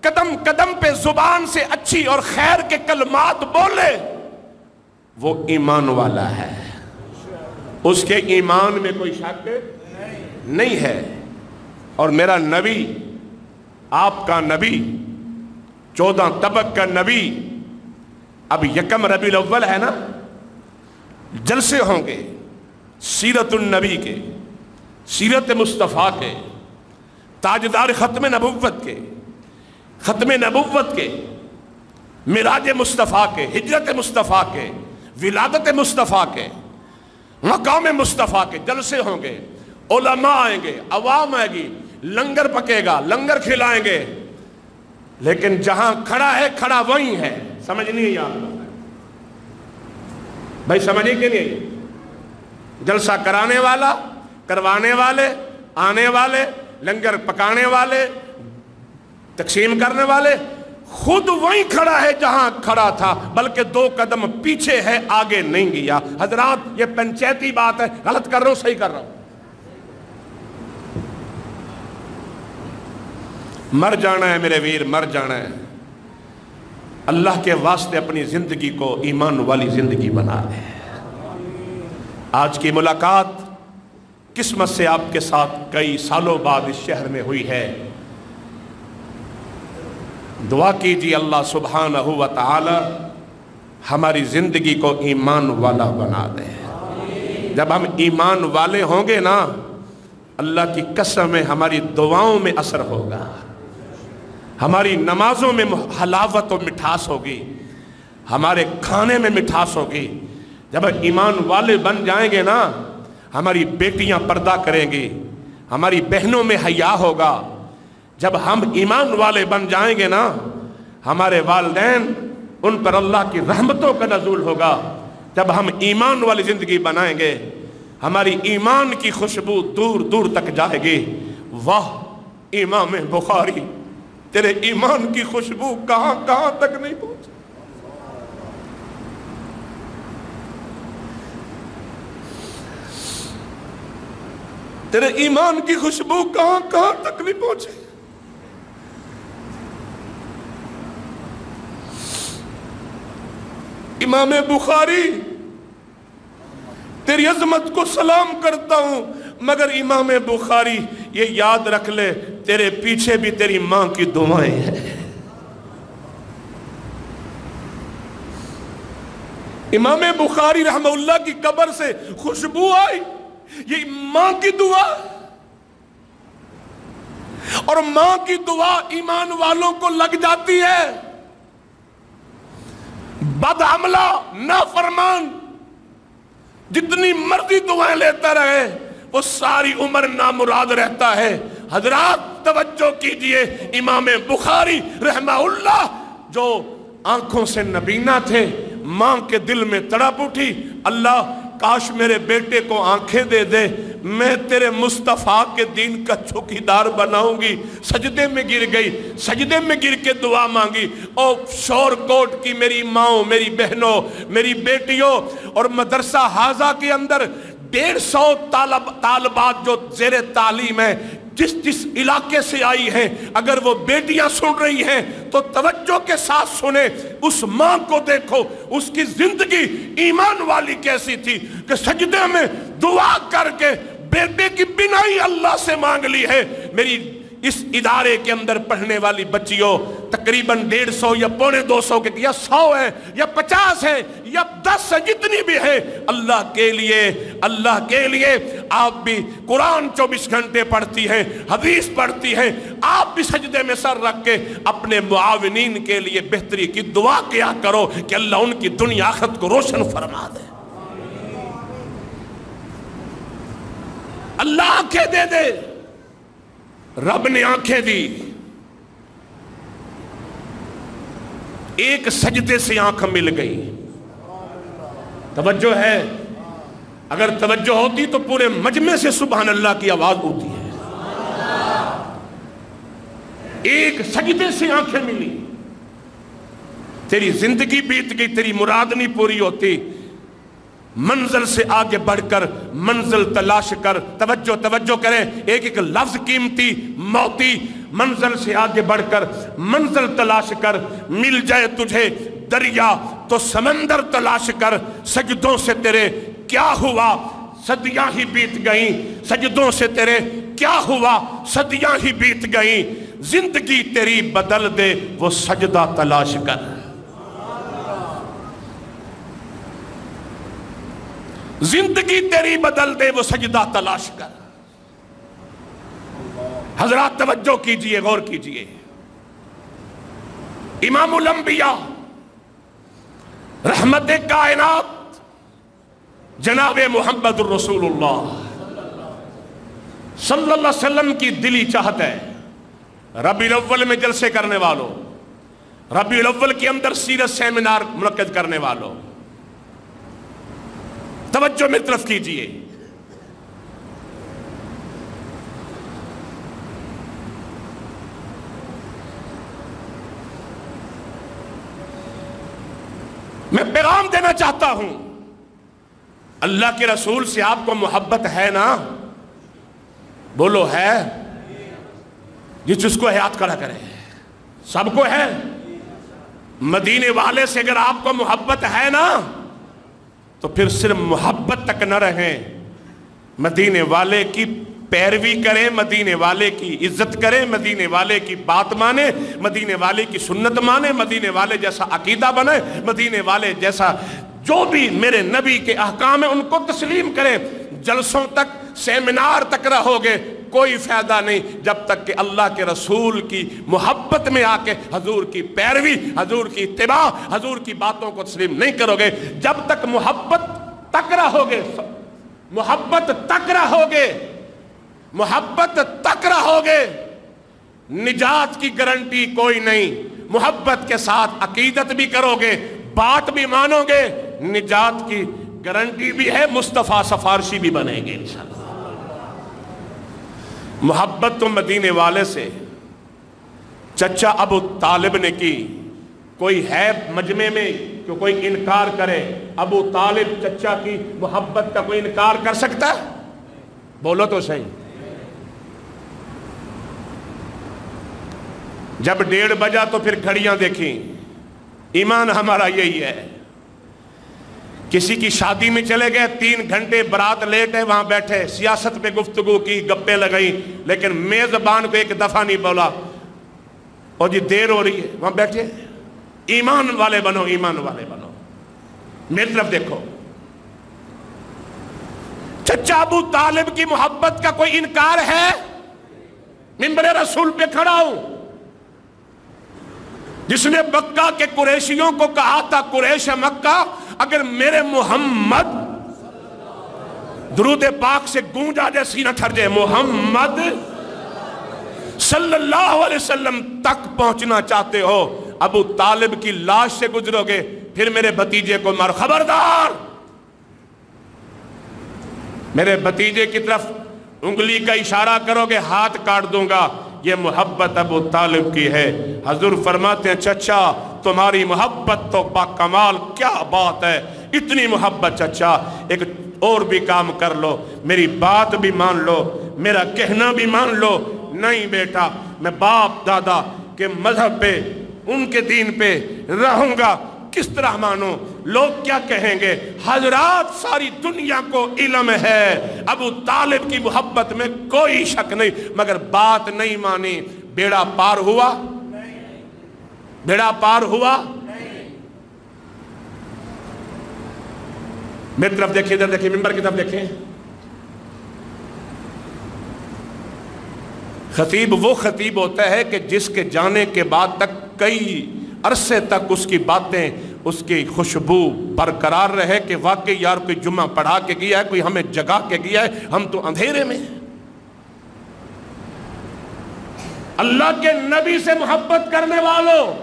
قدم قدم پہ زبان سے اچھی اور خیر کے کلمات بولے، وہ ایمان والا ہے، اس کے ایمان میں کوئی شک نہیں ہے۔ اور میرا نبی، آپ کا نبی، 14 طبق کا نبی، اب یکم ربیع الاول ہے نا، جلسے ہوں گے سیرت النبی کے، سیرت مصطفیٰ کے، تاجدار ختم نبوت کے، ختم نبوت کے، معراج مصطفیٰ کے، ہجرت مصطفیٰ کے، ولادت مصطفیٰ کے، مقام مصطفیٰ کے جلسے ہوں گے، علماء آئیں گے، عوام آئے گی، لنگر پکے گا، لنگر کھلائیں گے، لیکن جہاں کھڑا ہے کھڑا وہیں ہے، سمجھ نہیں ہے آپ بھائی، سمجھیں کہ نہیں؟ جلسہ کرانے والا، کروانے والے، آنے والے، لنگر پکانے والے، تقسیم کرنے والے، خود وہیں کھڑا ہے جہاں کھڑا تھا، بلکہ 2 قدم پیچھے ہے، آگے نہیں گیا۔ حضرات یہ پنچیتی بات ہے، غلط کر رہا ہوں صحیح کر رہا ہوں؟ مر جانا ہے میرے ویر، مر جانا ہے، اللہ کے واسطے اپنی زندگی کو ایمان والی زندگی بنا لے۔ آج کی ملاقات قسمت سے آپ کے ساتھ کئی سالوں بعد اس شہر میں ہوئی ہے، دعا کیجیے اللہ سبحانہ و تعالی ہماری زندگی کو ایمان والا بنا دے۔ جب ہم ایمان والے ہوں گے نا، اللہ کی قسم ہے ہماری دعاؤں میں اثر ہوگا، ہماری نمازوں میں حلاوت و مٹھاس ہوگی، ہمارے کھانے میں مٹھاس ہوگی۔ جب ایمان والے بن جائیں گے نا، ہماری بیٹیاں پردہ کریں گی، ہماری بہنوں میں حیا ہوگا۔ جب ہم ایمان والے بن جائیں گے نا، ہمارے والدین، ان پر اللہ کی رحمتوں کا نزول ہوگا۔ جب ہم ایمان والی زندگی بنائیں گے، ہماری ایمان کی خوشبو دور دور تک جائے گی۔ واہ امام بخاری، تیرے ایمان کی خوشبو کہاں کہاں تک نہیں پہنچی۔ تیرے ایمان کی خوشبو کہاں کہاں تک نہیں پہنچی۔ امام بخاری، تیری عظمت کو سلام کرتا ہوں، مگر امام بخاری یہ یاد رکھ لے، تیرے پیچھے بھی تیری ماں کی دعائیں ہیں۔ امام بخاری رحمہ اللہ کی قبر سے خوشبو آئی، یہ ماں کی دعا، اور ماں کی دعا ایمان والوں کو لگ جاتی ہے۔ بد عملہ نافرمان جتنی مرضی دعائیں لیتا رہے، وہ ساری عمر نامراد رہتا ہے۔ حضرات توجہ کیجئے، امام بخاری رحمہ اللہ جو آنکھوں سے نبینا تھے، ماں کے دل میں تڑپ اٹھی، اللہ کاش میرے بیٹے کو آنکھیں دے دے، میں تیرے مصطفیٰ کے دین کا چوکیدار بناؤں گی۔ سجدے میں گر گئی، سجدے میں گر کے دعا مانگی، او شور کوٹ کی میری ماں، میری بہنوں، میری بیٹیوں، اور مدرسہ حاضہ کے اندر 150 طالبات جو زیر تعلیم ہیں، جس علاقے سے آئی ہیں، اگر وہ بیٹیاں سن رہی ہیں تو توجہ کے ساتھ سنیں، اس ماں کو دیکھو، اس کی زندگی ایمان والی کیسی تھی کہ سجدے میں دعا کر کے بیٹے کی بینائی اللہ سے مانگ لی ہے۔ میری اس ادارے کے اندر پڑھنے والی بچیوں تقریباً 150 یا 250 کے یا 100 ہے یا 50 ہے یا 10 ہے، جتنی بھی ہے، اللہ کے لیے آپ بھی قرآن 24 گھنٹے پڑھتی ہیں، حدیث پڑھتی ہیں، آپ بھی سجدے میں سر رکھ کے اپنے معاونین کے لیے بہتری کی دعا کیا کرو کہ اللہ ان کی دنیا آخرت کو روشن فرما دے۔ اللہ آنکھیں دے دے، رب نے آنکھیں دی، ایک سجدے سے آنکھ مل گئی۔ توجہ ہے، اگر توجہ ہوتی تو پورے مجمع سے سبحان اللہ کی آواز ہوتی ہے۔ ایک سجدے سے آنکھیں ملی، تیری زندگی بیت گئی، تیری مراد نہیں پوری ہوتی، منزل سے آگے بڑھ کر منزل تلاش کر۔ توجہ کریں، ایک ایک لفظ قیمتی موتی۔ منزل سے آگے بڑھ کر منزل تلاش کر، مل جائے تجھے دریا تو سمندر تلاش کر۔ سجدوں سے تیرے کیا ہوا، صدیاں ہی بیت گئیں، سجدوں سے تیرے کیا ہوا، صدیاں ہی بیت گئیں۔ زندگی تیری بدل دے وہ سجدہ تلاش کر، زندگی تیری بدل دے وہ سجدہ تلاش کر۔ حضرات توجہ کیجئے، غور کیجئے، امام الانبیاء رحمت کائنات جناب محمد الرسول اللہ صلی اللہ علیہ وسلم کی دلی چاہت ہے، ربیع الاول میں جلسے کرنے والوں، ربیع الاول کے اندر سیرت سیمینار منعقد کرنے والوں، توجہ میری طرف کیجئے۔ میں پیغام دینا چاہتا ہوں، اللہ کے رسول سے آپ کو محبت ہے نا؟ بولو ہے؟ جس کو ہے ہاتھ کھڑا کرے، سب کو ہے؟ مدینے والے سے اگر آپ کو محبت ہے نا تو پھر صرف محبت تک نہ رہیں، مدینے والے کی پیروی کریں، مدینے والے کی عزت کریں، مدینے والے کی بات مانیں، مدینے والے کی سنت مانیں، مدینے والے جیسا عقیدہ بنیں، مدینے والے جیسا جو بھی میرے نبی کے احکام ہیں ان کو تسلیم کریں۔ جلسوں تک، سیمینار تک رہو گے کوئی فائدہ نہیں جب تک کہ اللہ کے رسول کی محبت میں آ کے حضور کی پیروی، حضور کی اتباع، حضور کی باتوں کو تسلیم نہیں کرو گے۔ جب تک محبت تک رہو گے، محبت تک رہو گے، محبت تک رہو گے، نجات کی گارنٹی کوئی نہیں۔ محبت کے ساتھ عقیدت بھی کرو گے، بات بھی مانو گے، نجات کی گارنٹی بھی ہے، مصطفیٰ سفارشی بھی بنیں گے انشاءاللہ۔ محبت تو مدینے والے سے چچا ابو طالب نے کی، کوئی ہے مجمع میں کہ کوئی انکار کرے؟ ابو طالب چچا کی محبت کا کوئی انکار کر سکتا ہے؟ بولو تو صحیح۔ جب 1:30 بجا تو پھر گھڑیاں دیکھیں، ایمان ہمارا یہی ہے۔ کسی کی شادی میں چلے گئے، 3 گھنٹے برات لیٹ ہے، وہاں بیٹھے سیاست پہ گفتگو کی، گپے لگائیں، لیکن میزبان کو ایک دفعہ نہیں بولا اور جی دیر ہو رہی ہے، وہاں بیٹھے۔ ایمان والے بنو، ایمان والے بنو۔ میری طرف دیکھو، چچا ابو طالب کی محبت کا کوئی انکار ہے؟ منبر رسول پہ کھڑا ہوں، جس نے مکہ کے قریشیوں کو کہا تھا، قریش مکہ اگر میرے محمد درود پاک سے گونج آ جائے، سینہ ٹھر جائے، محمد صلی اللہ علیہ وسلم تک پہنچنا چاہتے ہو، ابو طالب کی لاش سے گزرو گے، پھر میرے بھتیجے کو مارو۔ خبردار، میرے بھتیجے کی طرف انگلی کا اشارہ کرو گے، ہاتھ کاٹ دوں گا۔ یہ محبت ابو طالب کی ہے۔ حضور فرماتے ہیں چچا تمہاری محبت تو باکمال، کیا بات ہے، اتنی محبت چچا، ایک اور بھی کام کر لو، میری بات بھی مان لو، میرا کہنا بھی مان لو۔ نہیں بیٹا، میں باپ دادا کے مذہب پہ، ان کے دین پہ رہوں گا، کس طرح مانو؟ لوگ کیا کہیں گے؟ حضرات ساری دنیا کو علم ہے ابو طالب کی محبت میں کوئی شک نہیں، مگر بات نہیں مانی۔ بیڑا پار ہوا؟ بیڑا پار ہوا؟ میری طرف دیکھیں، ادھر دیکھیں، منبر کی طرف دیکھیں۔ خطیب وہ خطیب ہوتا ہے کہ جس کے جانے کے بعد تک کئی عرصے تک اس کی باتیں، اس کی خوشبو برقرار رہے کہ واقعی یار کوئی جمعہ پڑھا کے گیا ہے، کوئی ہمیں جگا کے گیا ہے، ہم تو اندھیرے میں۔ اللہ کے نبی سے محبت کرنے والوں،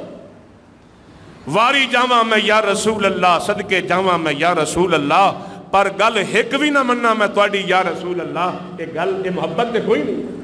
واری جاواں میں یا رسول اللہ، صدقے جاواں میں یا رسول اللہ، پر گل ہک بھی نہ مننا میں تواڈی یا رسول اللہ، یہ گل یہ محبت تے کوئی نہیں۔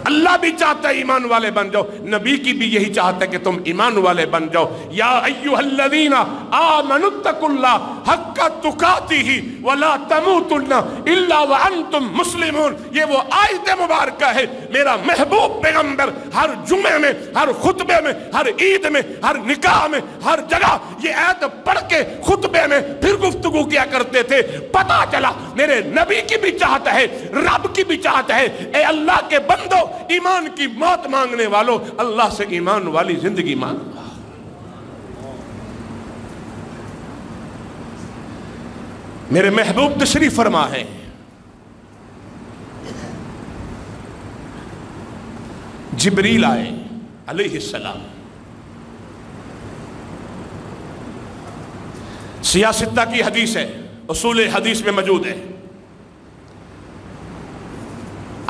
اللہ بھی چاہتا ہے ایمان والے بن جاؤ، نبی کی بھی یہی چاہتا ہے کہ تم ایمان والے بن جاؤ۔ یا ایھا الذین آمنوا اتقوا اللہ حق تقاتہ ولا تموتن الا وانتم مسلمون۔ یہ وہ آیت مبارکہ ہے، میرا محبوب پیغمبر ہر جمعے میں، ہر خطبے میں، ہر عید میں، ہر نکاح میں، ہر جگہ یہ آیت پڑھ کے خطبے میں پھر گفتگو کیا کرتے تھے۔ پتہ چلا میرے نبی کی بھی چاہت ہے، رب کی بھی چاہت ہے، اے اللہ کے بندو، ایمان کی موت مانگنے والوں، اللہ سے ایمان والی زندگی مانگو۔ میرے محبوب تشریف فرما ہے، جبریل آئے علیہ السلام، سیاستہ کی حدیث ہے، اصول حدیث میں موجود ہے،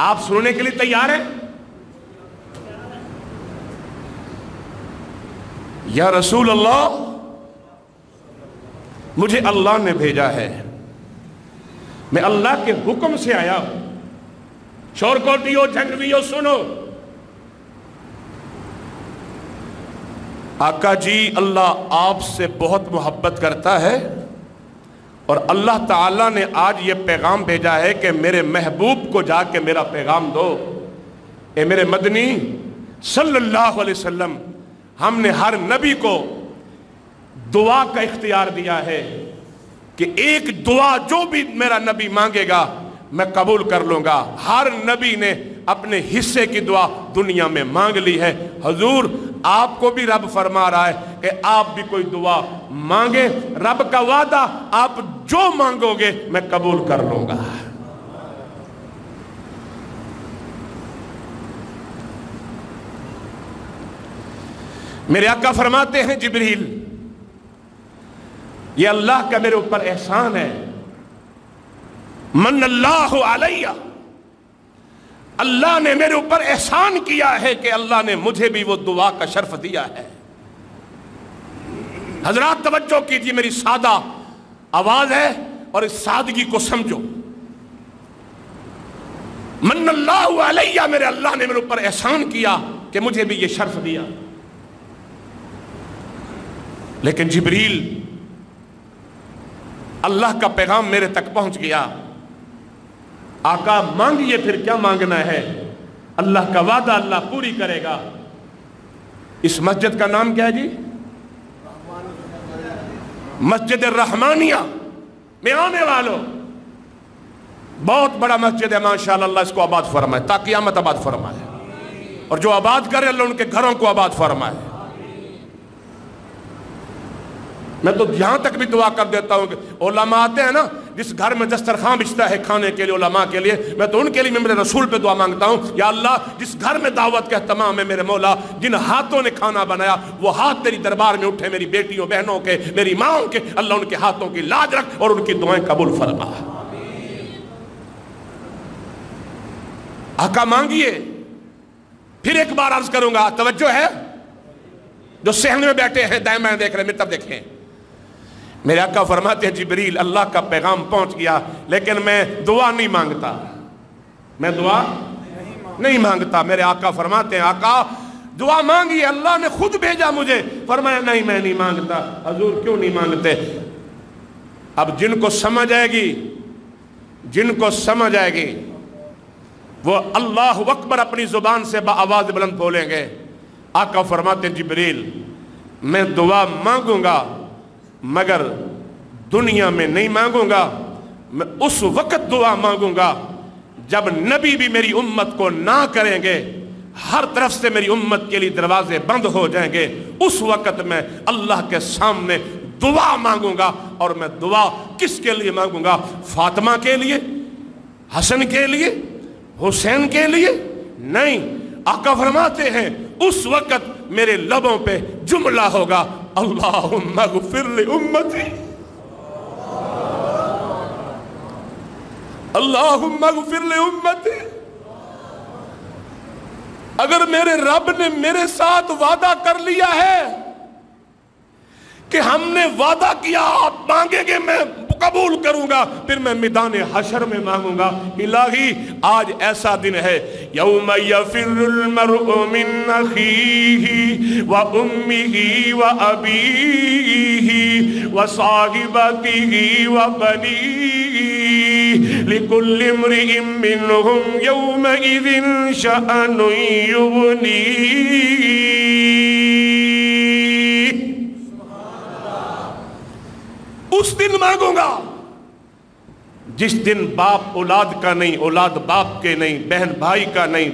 آپ سننے کے لیے تیار ہیں؟ یا رسول اللہ، مجھے اللہ نے بھیجا ہے، میں اللہ کے حکم سے آیا ہوں، شور کوٹیو جھنگویو سنو۔ آقا جی اللہ آپ سے بہت محبت کرتا ہے، اور اللہ تعالیٰ نے آج یہ پیغام بھیجا ہے کہ میرے محبوب کو جا کے میرا پیغام دو۔ اے میرے مدنی صلی اللہ علیہ وسلم، ہم نے ہر نبی کو دعا کا اختیار دیا ہے کہ ایک دعا جو بھی میرا نبی مانگے گا میں قبول کر لوں گا۔ ہر نبی نے اپنے حصے کی دعا دنیا میں مانگ لی ہے۔ حضور آپ کو بھی رب فرما رہا ہے کہ آپ بھی کوئی دعا مانگے، رب کا وعدہ آپ جو مانگو گے میں قبول کر لوں گا۔ میرے آقا فرماتے ہیں جبریل، یہ اللہ کا میرے اوپر احسان ہے، من اللہ علیہ، اللہ نے میرے اوپر احسان کیا ہے کہ اللہ نے مجھے بھی وہ دعا کا شرف دیا ہے۔ حضرات توجہ کیجیے، میری سادہ آواز ہے اور اس سادگی کو سمجھو۔ من اللہ علیہ، میرے اللہ نے میرے اوپر احسان کیا کہ مجھے بھی یہ شرف دیا۔ لیکن جبریل، اللہ کا پیغام میرے تک پہنچ گیا، آقا مانگیے پھر کیا مانگنا ہے، اللہ کا وعدہ اللہ پوری کرے گا۔ اس مسجد کا نام کیا ہے جی؟ مسجد الرحمانیہ میں آنے والوں، بہت بڑا مسجد ہے ماشاءاللہ، اللہ اس کو آباد فرمائے تا قیامت آباد فرمائے، اور جو آباد کرے اللہ ان کے گھروں کو آباد فرمائے۔ میں تو یہاں تک بھی دعا کر دیتا ہوں کہ علماء آتے ہیں نا، جس گھر میں دسترخوان بچتا ہے کھانے کے لیے علماء کے لیے، میں تو ان کے لیے میں میرے رسول پہ دعا مانگتا ہوں، یا اللہ جس گھر میں دعوت کا اہتمام ہے میرے مولا، جن ہاتھوں نے کھانا بنایا وہ ہاتھ تیری دربار میں اٹھے، میری بیٹیوں بہنوں کے، میری ماؤں کے، اللہ ان کے ہاتھوں کی لاج رکھ اور ان کی دعائیں قبول فرما۔ آقا مانگیے، پھر ایک بار عرض کروں گا، توجہ ہے؟ جو صحن میں بیٹھے ہیں دائیں بائیں دیکھ رہے ہیں، میری طرف دیکھیں۔ میرے آقا فرماتے ہیں جبریل، اللہ کا پیغام پہنچ گیا، لیکن میں دعا نہیں مانگتا، میں دعا نہیں مانگتا۔ میرے آقا فرماتے ہیں آقا دعا مانگی، اللہ نے خود بھیجا مجھے۔ فرمایا نہیں میں نہیں مانگتا۔ حضور کیوں نہیں مانگتے؟ اب جن کو سمجھ آئے گی، جن کو سمجھ آئے گی وہ اللہ اکبر اپنی زبان سے بآواز بلند بولیں گے۔ آقا فرماتے ہیں جبریل میں دعا مانگوں گا مگر دنیا میں نہیں مانگوں گا، میں اس وقت دعا مانگوں گا جب نبی بھی میری امت کو نہ کریں گے، ہر طرف سے میری امت کے لیے دروازے بند ہو جائیں گے، اس وقت میں اللہ کے سامنے دعا مانگوں گا۔ اور میں دعا کس کے لیے مانگوں گا؟ فاطمہ کے لیے، حسن کے لیے، حسین کے لیے نہیں۔ آقا فرماتے ہیں اس وقت میرے لبوں پہ جملہ ہوگا، اللہم اغفر لامتی، اللہم اغفر لامتی۔ اگر میرے رب نے میرے ساتھ وعدہ کر لیا ہے کہ ہم نے وعدہ کیا آپ مانگیں گے میں قبول کروں گا، پھر میں میدان حشر میں مانگوں گا۔ الہی آج ایسا دن ہے، یوم یفر المرء من اخیہ و امہ و ابیہ و صاحبتہ و بنیہ، لکل امرئ منہم یومئذ شأن یغنیہ۔ اس دن مانگوں گا جس دن باپ اولاد کا نہیں، اولاد باپ کے نہیں، بہن بھائی کا نہیں،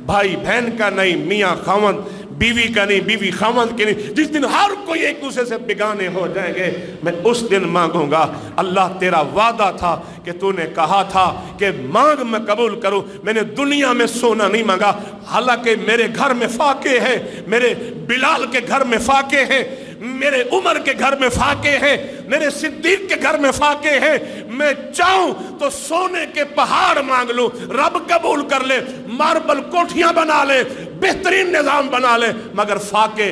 بھائی بہن کا نہیں، میاں خاوند بیوی کا نہیں، بیوی خاوند کے نہیں، جس دن ہر کوئی ایک دوسرے سے بیگانے ہو جائیں گے، میں اس دن مانگوں گا۔ اللہ تیرا وعدہ تھا کہ تو نے کہا تھا کہ مانگ میں قبول کروں، میں نے دنیا میں سونا نہیں مانگا، حالانکہ میرے گھر میں فاقے ہیں، میرے بلال کے گھر میں فاقے ہیں، میرے عمر کے گھر میں فاقے ہیں، میرے صدیق کے گھر میں فاقے ہیں، میں چاہوں تو سونے کے پہاڑ مانگ لوں، رب قبول کر لے، ماربل کوٹھیاں بنا لے، بہترین نظام بنا لے، مگر فاقے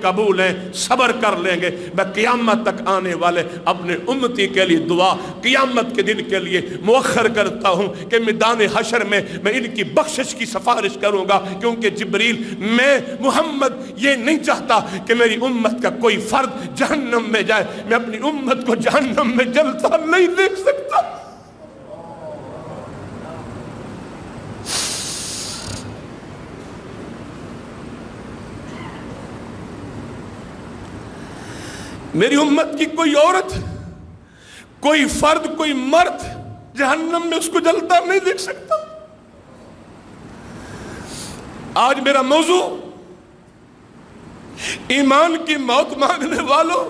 قبول ہیں، صبر کر لیں گے۔ میں قیامت تک آنے والے اپنے امتی کے لیے دعا قیامت کے دن کے لیے مؤخر کرتا ہوں کہ میدان حشر میں میں ان کی بخشش کی سفارش کروں گا، کیونکہ جبریل میں محمد یہ نہیں چاہتا کہ میری امت کا کوئی فرد جہنم میں جائے، میں اپنی امت کو جہنم میں جلتا نہیں دیکھ سکتا۔ میری امت کی کوئی عورت، کوئی فرد، کوئی مرد جہنم میں اس کو جلتا نہیں دیکھ سکتا۔ آج میرا موضوع ایمان کی موت مانگنے والوں،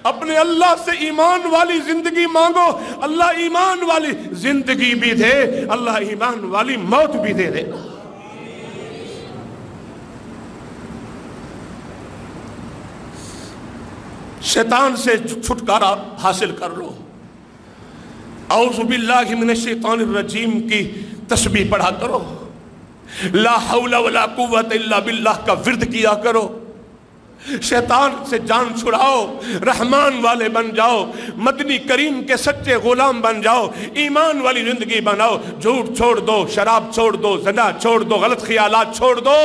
اپنے اللہ سے ایمان والی زندگی مانگو، اللہ ایمان والی زندگی بھی دے، اللہ ایمان والی موت بھی دے دے۔ شیطان سے چھٹکارا حاصل کر لو، اعوذ باللہ من الشیطان الرجیم کی تسبیح پڑھا کرو، لا حول ولا قوت الا باللہ کا ورد کیا کرو، شیطان سے جان چھڑاؤ، رحمان والے بن جاؤ، مدنی کریم کے سچے غلام بن جاؤ، ایمان والی زندگی بناؤ، جھوٹ چھوڑ دو، شراب چھوڑ دو، زنا چھوڑ دو، غلط خیالات چھوڑ دو،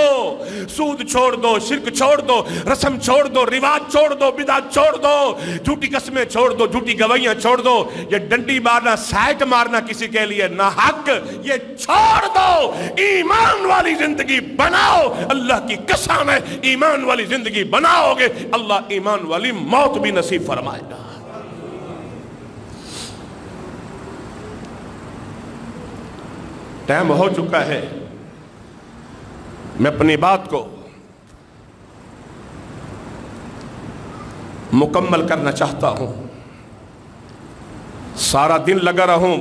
سود چھوڑ دو، شرک چھوڑ دو، رسم چھوڑ دو، رواج چھوڑ دو، بدعت چھوڑ دو، جھوٹی قسمیں چھوڑ دو، جھوٹی گوائیاں چھوڑ دو، یہ ڈنڈی مارنا، سائٹ مارنا کسی کے لیے نہ حق، یہ چھوڑ دو، ایمان والی زندگی بناؤ۔ اللہ کی قسم ہے ایمان والی زندگی بناؤ گے، اللہ ایمان والی موت بھی نصیب فرمائے گا۔ ٹائم ہو چکا ہے، میں اپنی بات کو مکمل کرنا چاہتا ہوں۔ سارا دن لگا رہوں،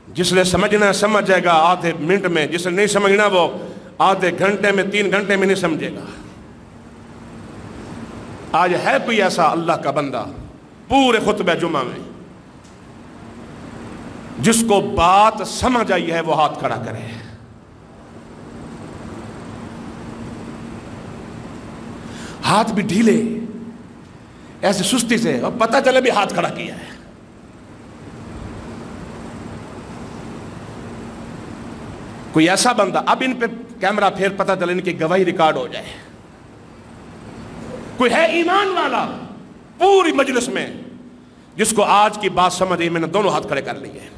جس نے سمجھنا ہے سمجھ جائے گا آدھے منٹ میں، جس نے نہیں سمجھنا وہ آدھے گھنٹے میں، 3 گھنٹے میں نہیں سمجھے گا۔ آج ہے کوئی ایسا اللہ کا بندہ پورے خطبہ جمعہ میں جس کو بات سمجھ آئی ہے؟ وہ ہاتھ کھڑا کرے۔ ہاتھ بھی ڈھیلے، ایسے سستی سے، اور پتہ چلے بھی ہاتھ کھڑا کیا ہے۔ کوئی ایسا بندہ، اب ان پہ کیمرہ پھر پتہ چلے ان کی گواہی ریکارڈ ہو جائے، کوئی ہے ایمان والا پوری مجلس میں جس کو آج کی بات سمجھ آئی؟ میں نے دونوں ہاتھ کھڑے کر لیے،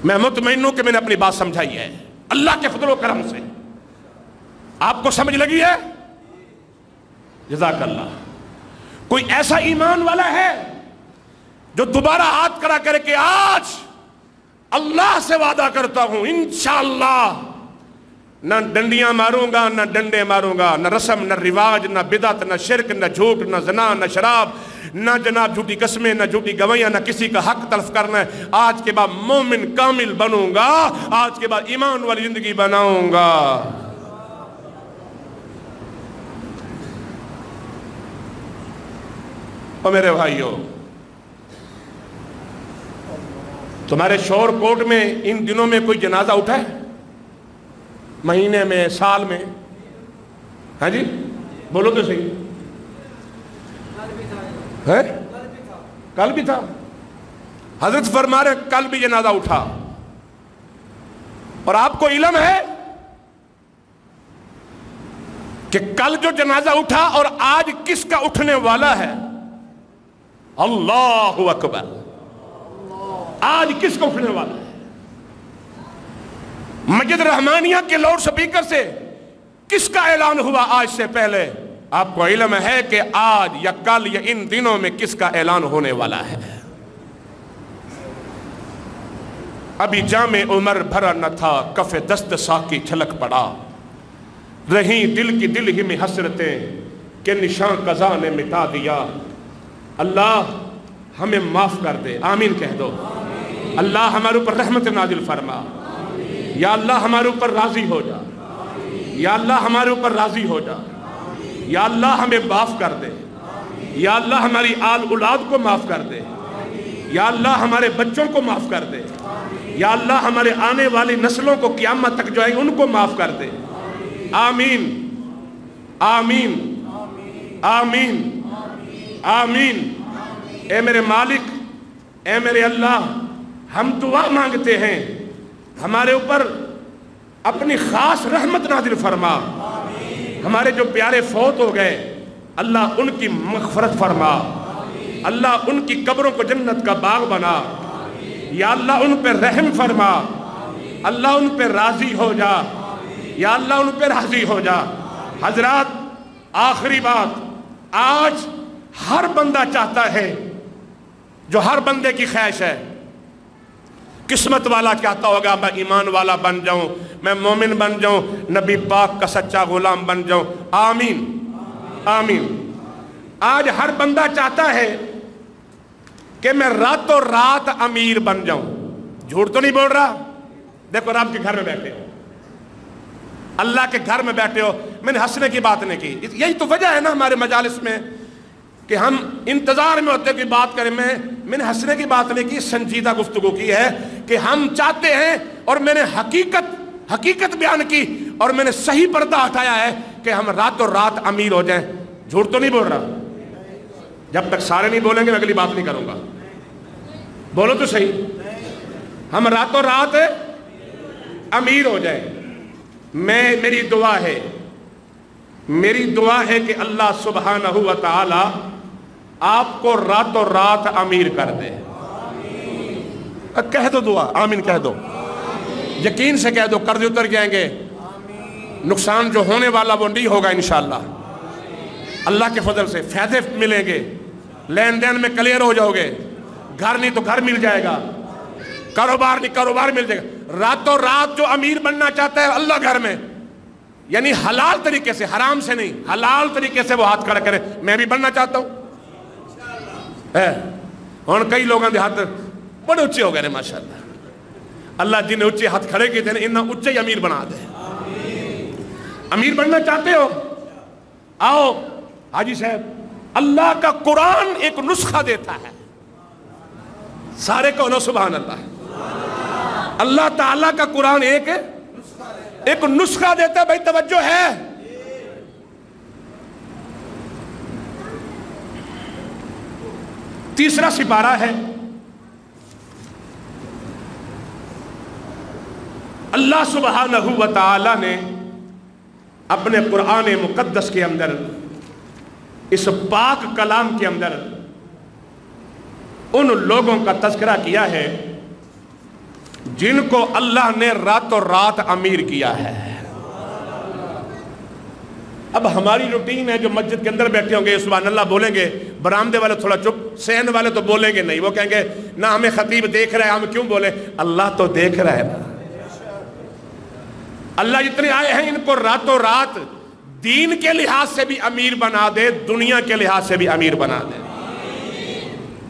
میں مطمئن ہوں کہ میں نے اپنی بات سمجھائی ہے اللہ کے فضل و کرم سے۔ آپ کو سمجھ لگی ہے؟ جزاک اللہ. کوئی ایسا ایمان والا ہے جو دوبارہ ہاتھ کھڑا کرے کہ آج اللہ سے وعدہ کرتا ہوں انشاءاللہ نہ ڈنڈیاں ماروں گا، نہ ڈنڈے ماروں گا، نہ رسم، نہ رواج، نہ بدعت، نہ شرک، نہ جھوٹ، نہ زنا، نہ شراب، نہ جناب جھوٹی قسمیں، نہ جھوٹی گویاں، نہ کسی کا حق تلف کرنا ہے. آج کے بعد مومن کامل بنوں گا، آج کے بعد ایمان والی زندگی بناؤں گا. اور میرے بھائیو، تمہارے شور کوٹ میں ان دنوں میں کوئی جنازہ اٹھا ہے؟ مہینے میں، سال میں؟ ہاں جی بولو تو صحیح. ہے کل بھی تھا. حضرت فرما رہے کل بھی جنازہ اٹھا. اور آپ کو علم ہے کہ کل جو جنازہ اٹھا اور آج کس کا اٹھنے والا ہے؟ اللہ اکبر. آج کس کا اٹھنے والا ہے؟ مسجد رحمانیہ کے لاؤڈ سپیکر سے کس کا اعلان ہوا آج سے پہلے؟ آپ کو علم ہے کہ آج یا کل یا ان دنوں میں کس کا اعلان ہونے والا ہے؟ ابھی جامِ عمر بھرا نہ تھا، کف دست ساقی چھلک پڑا، رہیں دل کی دل ہی میں حسرتیں کہ نشان قضا نے مٹا دیا. اللہ ہمیں معاف کر دے. آمین کہہ دو. اللہ ہمارے اوپر رحمت نازل فرما. یا اللہ ہمارے اوپر راضی ہو جا. یا اللہ ہمارے اوپر راضی ہو جا. یا اللہ ہمیں معاف کر دے. یا اللہ ہماری آل اولاد کو معاف کر دے. یا اللہ ہمارے بچوں کو معاف کر دے. یا اللہ ہمارے آنے والی نسلوں کو قیامت تک جو ہے ان کو معاف کر دے. آمین آمین آمین آمین. اے میرے مالک، اے میرے اللہ، ہم دعا مانگتے ہیں ہمارے اوپر اپنی خاص رحمت نازل فرما. ہمارے جو پیارے فوت ہو گئے اللہ ان کی مغفرت فرما. اللہ ان کی قبروں کو جنت کا باغ بنا. یا اللہ ان پہ رحم فرما. اللہ ان پہ راضی ہو جا. یا اللہ ان پہ راضی ہو جا. حضرات آخری بات، آج ہر بندہ چاہتا ہے، جو ہر بندے کی خواہش ہے، قسمت والا چاہتا ہوگا میں ایمان والا بن جاؤں، میں مومن بن جاؤں، نبی پاک کا سچا غلام بن جاؤں. آمین آمین. آج ہر بندہ چاہتا ہے کہ میں راتوں رات امیر بن جاؤں. جھوٹ تو نہیں بول رہا؟ دیکھو رب کے گھر میں بیٹھے ہو، اللہ کے گھر میں بیٹھے ہو. میں نے ہنسنے کی بات نہیں کی. یہی تو وجہ ہے نا ہمارے مجالس میں کہ ہم انتظار میں ہوتے کہ بات کریں. میں نے ہنسنے کی بات نہیں کی، سنجیدہ گفتگو کی ہے کہ ہم چاہتے ہیں، اور میں نے حقیقت بیان کی، اور میں نے صحیح پردہ ہٹایا ہے کہ ہم راتوں رات امیر ہو جائیں. جھوٹ تو نہیں بول رہا؟ جب تک سارے نہیں بولیں گے میں اگلی بات نہیں کروں گا. بولو تو صحیح. ہم راتوں رات امیر ہو جائیں. میری دعا ہے کہ اللہ سبحانہ و تعالی آپ کو راتوں رات امیر کر دے. کہہ دو دعا. آمین کہہ دو. یقین سے کہہ دو. قرض اتر جائیں گے. نقصان جو ہونے والا وہ نہیں ہوگا انشاءاللہ. اللہ کے فضل سے فائدے ملیں گے. لین دین میں کلیئر ہو جاؤ گے. گھر نہیں تو گھر مل جائے گا. کاروبار نہیں کاروبار مل جائے گا. راتوں رات جو امیر بننا چاہتا ہے اللہ گھر میں، یعنی حلال طریقے سے، حرام سے نہیں، حلال طریقے سے وہ ہاتھ کھڑا کرے. میں بھی بننا چاہتا ہوں. اور کئی لوگوں کے ہاتھ بڑے اچھے ہو گئے ماشاءاللہ. اللہ جنہیں اچھے ہاتھ کھڑے کیے تھے انہیں اچھے ہی امیر بنا دے. امیر بننا چاہتے ہو؟ آؤ حاجی صاحب، اللہ کا قرآن ایک نسخہ دیتا ہے. سارے کہو سبحان اللہ. اللہ تعالیٰ کا قرآن ایک نسخہ دیتا ہے. بھائی توجہ ہے. تیسرا سپارہ ہے. اللہ سبحانہ و تعالی نے اپنے قرآن مقدس کے اندر، اس پاک کلام کے اندر ان لوگوں کا تذکرہ کیا ہے جن کو اللہ نے راتوں رات امیر کیا ہے. اب ہماری روٹین ہے، جو مسجد کے اندر بیٹھے ہوں گے سبحان اللہ بولیں گے، برآمدے والے تھوڑا چپ، صحن والے تو بولیں گے نہیں، وہ کہیں گے نہ ہمیں خطیب دیکھ رہا ہے ہم کیوں بولیں، اللہ تو دیکھ رہا ہے نا۔ اللہ جتنے آئے ہیں ان کو راتوں رات دین کے لحاظ سے بھی امیر بنا دے، دنیا کے لحاظ سے بھی امیر بنا دے۔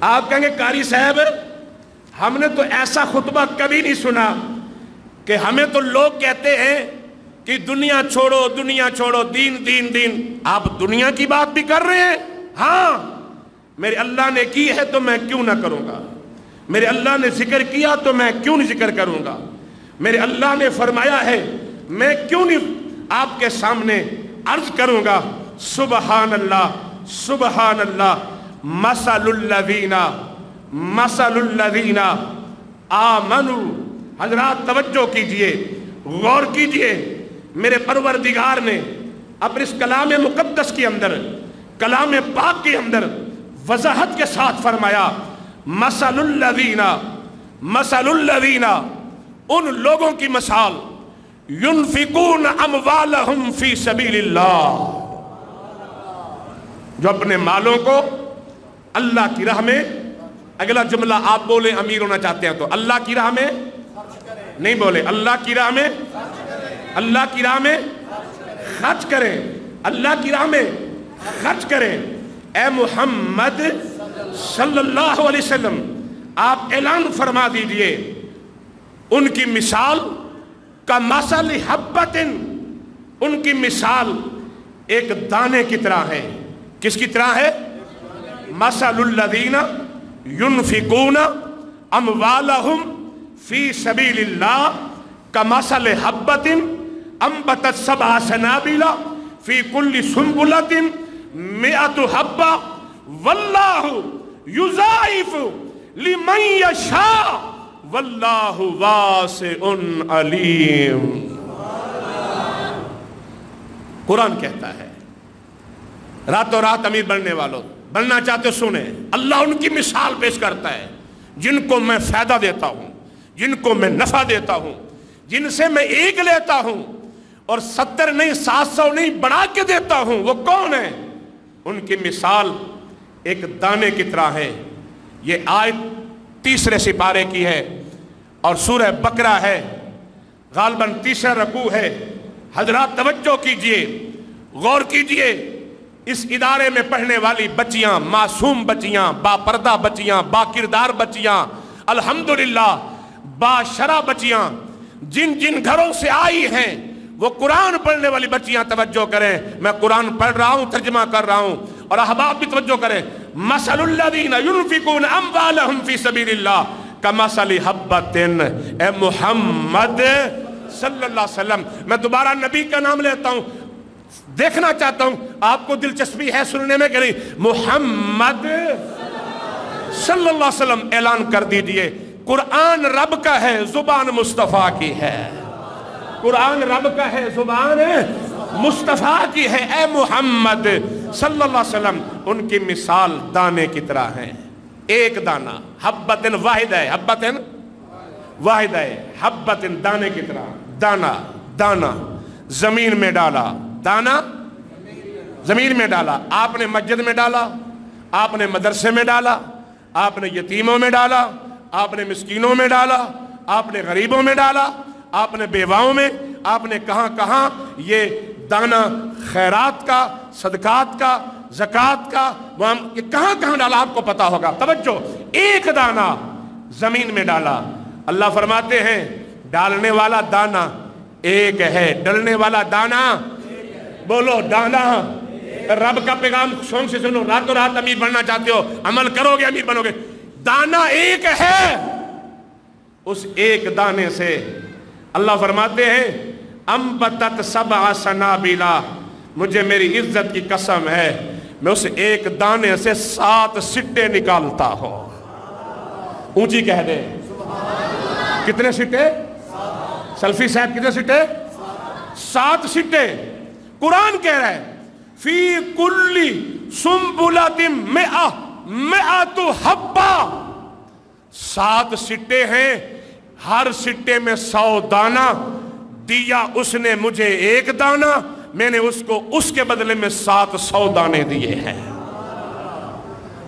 آپ کہیں گے قاری صاحب ہم نے تو ایسا خطبہ کبھی نہیں سنا، کہ ہمیں تو لوگ کہتے ہیں کہ دنیا چھوڑو دنیا چھوڑو، دین دین دین، آپ دنیا کی بات بھی کر رہے ہیں؟ ہاں، میرے اللہ نے کی ہے تو میں کیوں نہ کروں گا، میرے اللہ نے ذکر کیا تو میں کیوں نہیں ذکر کروں گا، میرے اللہ نے فرمایا ہے میں کیوں نہیں آپ کے سامنے عرض کروں گا۔ سبحان اللہ سبحان اللہ، مثل الذین آمنوا، حضرات توجہ کیجئے، غور کیجئے، میرے پروردگار نے اپنے اس کلام مقدس کے اندر، کلام پاک کے اندر وضاحت کے ساتھ فرمایا مثل الذین، ان لوگوں کی مثال ينفقون اموالهم فی سبیل اللہ، جو اپنے مالوں کو اللہ کی راہ میں، اگلا جملہ آپ بولیں امیر ہونا چاہتے ہیں تو اللہ کی راہ میں نہیں بولے، اللہ کی راہ میں، اللہ کی راہ میں خرچ کریں، اللہ کی راہ میں خرچ کریں۔ اے محمد صلی اللہ علیہ وسلم آپ اعلان فرما دیجئے، ان کی مثال کا مثل حبت، ان کی مثال ایک دانے کی طرح ہے۔ کس کی طرح ہے؟ مثل الذین ينفقون اموالهم فی سبیل اللہ کمثل حبت انبتت سبع سنابل فی کل سنبلۃ مئۃ حبہ واللہ یضاعف لمن یشاء واللہ واسع علیم۔ قرآن کہتا ہے راتوں رات امیر بننے والوں، بننا چاہتے سنیں، اللہ ان کی مثال پیش کرتا ہے، جن کو میں فائدہ دیتا ہوں، جن کو میں نفع دیتا ہوں، جن سے میں ایک لیتا ہوں اور 70 نہیں 700 نہیں بڑھا کے دیتا ہوں، وہ کون ہے؟ ان کی مثال ایک دانے کی طرح ہے۔ یہ آیت 3 سپارے کی ہے اور سورہ بقرہ ہے، غالباً 3 رکوع ہے۔ حضرات توجہ کیجئے، غور کیجئے، اس ادارے میں پڑھنے والی بچیاں، معصوم بچیاں، با پردہ بچیاں، با کردار بچیاں، الحمدللہ با شرع بچیاں، جن جن گھروں سے آئی ہیں وہ قرآن پڑھنے والی بچیاں توجہ کریں، میں قرآن پڑھ رہا ہوں، ترجمہ کر رہا ہوں، اور احباب بھی توجہ کریں۔ مثل الذین ينفقون اموالهم فی سبیل اللہ کمثل حبۃ، اے محمد صلی اللہ علیہ وسلم، میں دوبارہ نبی کا نام لیتا ہوں، دیکھنا چاہتا ہوں آپ کو دلچسپی ہے سننے میں کہ نہیں۔ محمد صلی اللہ علیہ وسلم اعلان کر دیجئے، قرآن رب کا ہے، زبان مصطفیٰ کی ہے، قرآن رب کا ہے، زبان مصطفیٰ کی ہے۔ اے محمد صلی اللہ علیہ وسلم، ان کی مثال دانے کی طرح ہے، ایک دانہ، حبتن واحد ہے، حبتن واحد ہے، حبتن دانے کی طرح، دانا دانا زمین میں ڈالا، دانا زمین میں ڈالا، آپ نے مسجد میں ڈالا، آپ نے مدرسے میں ڈالا، آپ نے یتیموں میں ڈالا، آپ نے مسکینوں میں ڈالا، آپ نے غریبوں میں ڈالا، آپ نے بیواؤں میں، آپ نے کہاں کہاں یہ دانہ خیرات کا، صدقات کا، زکوٰۃ کا، یہ کہاں کہاں ڈالا آپ کو پتا ہوگا۔ توجہ، ایک دانہ زمین میں ڈالا، اللہ فرماتے ہیں ڈالنے والا دانہ ایک ہے، ڈلنے والا دانہ، بولو دانہ، رب کا پیغام شوق سے سنو، راتوں رات امیر بننا چاہتے ہو، عمل کرو گے امیر بنو گے، دانہ ایک ہے، اس ایک دانے سے اللہ فرماتے ہیں انبتت سبع سنابل، مجھے میری عزت کی قسم ہے میں اس ایک دانے سے 7 سٹے نکالتا ہوں۔ اونچی کہہ دے، کتنے سٹے؟ سلفی صاحب کتنے سٹے؟ 7 سٹے۔ قرآن کہہ رہا ہے فی کل سنبلۃ مئۃ حبہ، 7 سٹے ہیں، ہر سٹے میں 100 دانہ، دیا اس نے مجھے ایک دانہ، میں نے اس کو اس کے بدلے میں 700 دانے دیے ہیں۔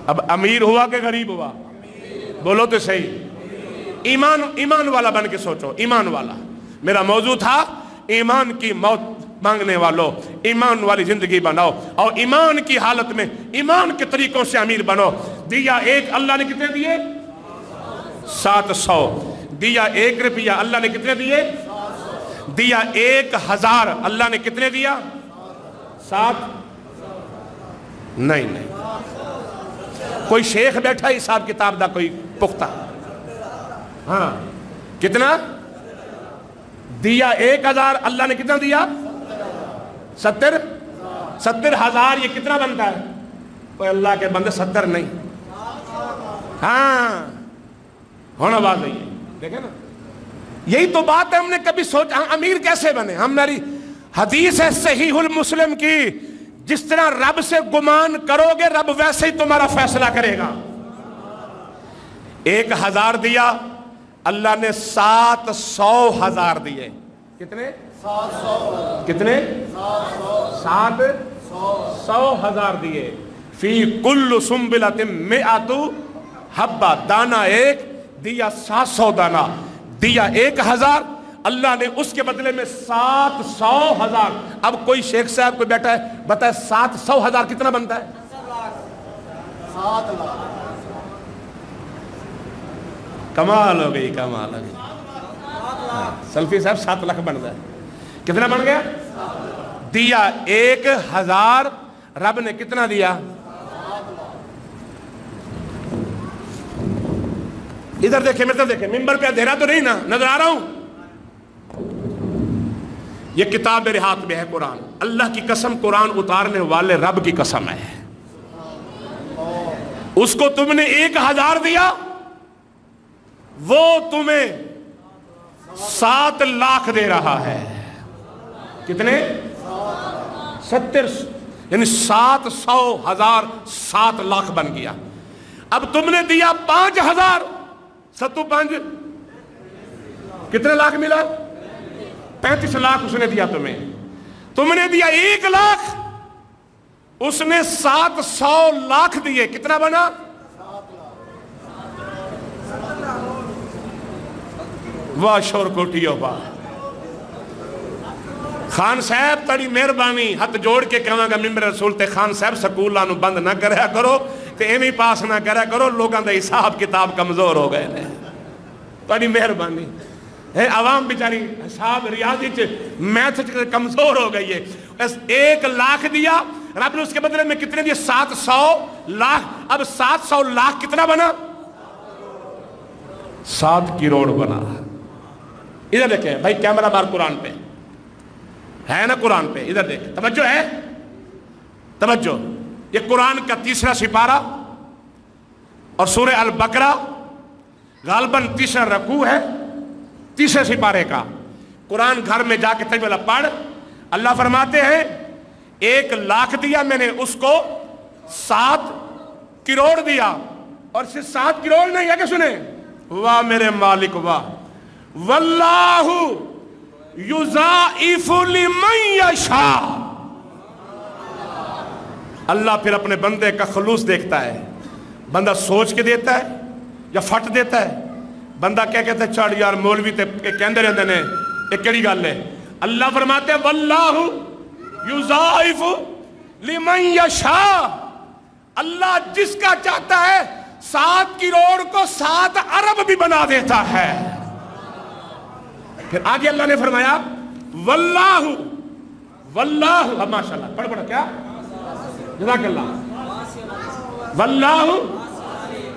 اب امیر ہوا کہ غریب ہوا؟ بولو تو صحیح۔ ایمان والا بن کے سوچو، ایمان والا۔ میرا موضوع تھا ایمان کی موت مانگنے والوں، ایمان والی زندگی بناؤ اور ایمان کی حالت میں ایمان کے طریقوں سے امیر بنو۔ دیا ایک، اللہ نے کتنے دیے؟ 700۔ دیا 1 روپیہ، اللہ نے کتنے دیے؟ دیا 1000، اللہ نے کتنے دیا؟ 7۔ نہیں، کوئی شیخ بیٹھا حساب کتاب دا کوئی پختہ؟ ہاں، کتنا دیا؟ 1000، اللہ نے کتنا دیا؟ 70,000۔ یہ کتنا بنتا ہے؟ کوئی اللہ کے بندے 70 نہیں۔ ہاں، ہونا بات نہیں ہے، دیکھیں نا، یہی تو بات ہے۔ ہم نے کبھی سوچا امیر کیسے بنے؟ ہماری حدیث ہے صحیح المسلم کی، جس طرح رب سے گمان کرو گے رب ویسے ہی تمہارا فیصلہ کرے گا۔ 1000 دیا، اللہ نے 700,000 دیے۔ کتنے؟ 700۔ کتنے؟ 700,000 دیے۔ فی کل سنبلۃ 100 حبہ، دانہ ایک، دیا 700 دانہ۔ دیا 1000، اللہ نے اس کے بدلے میں 700,000۔ اب کوئی شیخ صاحب کوئی بیٹھا ہے، بتائے 700,000 کتنا بنتا ہے؟ 7 لاکھ۔ کمال ہو گئی، کمال ہو گئی۔ سلفی صاحب 7 لاکھ بن گیا۔ کتنا بن گیا؟ دیا 1000، رب نے کتنا دیا؟ ادھر دیکھیں، میرے طرف دیکھیں، ممبر پہ اندھیرا تو نہیں نا؟ نظر آ رہا ہوں؟ یہ کتاب میرے ہاتھ میں ہے، قرآن۔ اللہ کی قسم، قرآن اتارنے والے رب کی قسم ہے۔ اس کو تم نے 1000 دیا، وہ تمہیں 7 لاکھ دے رہا ہے۔ کتنے؟ 70، یعنی 700,000 7 لاکھ بن گیا۔ اب تم نے دیا 5000، 7 5 کتنے لاکھ ملا؟ 35 لاکھ اس نے دیا تمہیں۔ تم نے دیا 1 لاکھ، اس نے 700 لاکھ دیے، کتنا بنا؟ واہ شور کوٹیو واہ۔ خان صاحب تڑی مہربانی، ہاتھ جوڑ کے کہاں گا ممبر رسول تے، خان صاحب سکولوں نو بند نہ کریا کرو تے ایویں پاس نہ کریا کرو، لوگاں دا حساب کتاب کمزور ہو گئے نے۔ تڑی مہربانی ہے، عوام بیچاری حساب ریاضی میتھ کمزور ہو گئی ہے۔ 1 لاکھ دیا رب نے، اس کے بدلے میں کتنے دیے؟ 700 لاکھ۔ اب 700 لاکھ کتنا بنا؟ 7 کروڑ بنا۔ ادھر دیکھیں بھائی، کیمرہ بار قرآن پہ ہے نا؟ قرآن پہ ادھر دیکھ، توجہ ہے، توجہ۔ یہ قرآن کا 3 سپارہ اور سورہ البقرہ غالباً 3 رکوع ہے 3 سپارے کا۔ قرآن گھر میں جا کے تجویدہ پڑھ۔ اللہ فرماتے ہیں 1 لاکھ دیا میں نے، اس کو 7 کروڑ دیا، اور صرف 7 کروڑ نہیں ہے کہ سنیں، واہ میرے مالک واہ، واللہ یضاعف لمن یشاء۔ اللہ پھر اپنے بندے کا خلوص دیکھتا ہے، بندہ سوچ کے دیتا ہے یا پھٹ دیتا ہے۔ بندہ کیا کہتا ہے؟ چڑھ یار مولوی تے کہندے رہندے نے، یہ کیڑی گل ہے؟ اللہ فرماتے ہیں واللہ یضاعف لمن یشاء، اللہ جس کا چاہتا ہے 7 کروڑ کو 7 ارب بھی بنا دیتا ہے۔ پھر آگے اللہ نے فرمایا واللہ، واللہ، ماشاءاللہ، پڑھ پڑھ، کیا؟ جزاک اللہ۔ واللہ،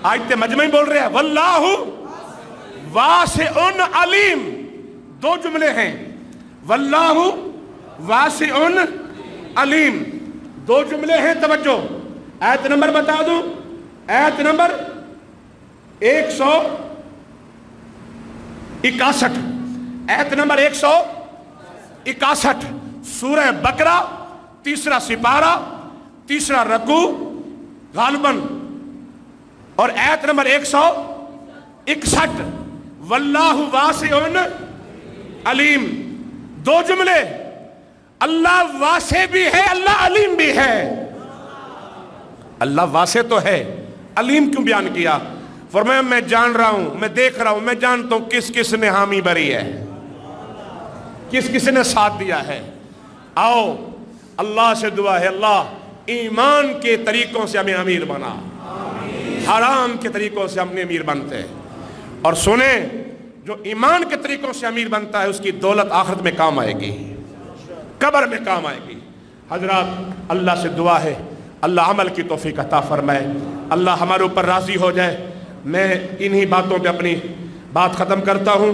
آج تے مجمع ہی بول رہے ہیں، واللہ واسع علیم۔ 2 جملے ہیں، واللہ واسع علیم، 2 جملے ہیں، توجہ۔ آیت نمبر بتا دوں، آیت نمبر 161، آیت نمبر 161، سورہ بقرہ 3 سپارہ 3 رکوع غالباً، اور آیت نمبر 161، واللہ واسع علیم۔ 2 جملے، اللہ واسع بھی ہے، اللہ علیم بھی ہے۔ اللہ واسع تو ہے، علیم کیوں بیان کیا؟ فرمایا میں جان رہا ہوں، میں دیکھ رہا ہوں، میں جانتا ہوں کس کس نے حامی بری ہے، کس کس نے ساتھ دیا ہے۔ آؤ اللہ سے دعا ہے، اللہ ایمان کے طریقوں سے ہمیں امیر بنا، حرام کے طریقوں سے ہم نے امیر بنتے ہیں۔ اور سنیں، جو ایمان کے طریقوں سے امیر بنتا ہے اس کی دولت آخرت میں کام آئے گی، قبر میں کام آئے گی۔ حضرات اللہ سے دعا ہے اللہ عمل کی توفیق عطا فرمائے، اللہ ہمارے اوپر راضی ہو جائے۔ میں انہی باتوں پہ اپنی بات ختم کرتا ہوں،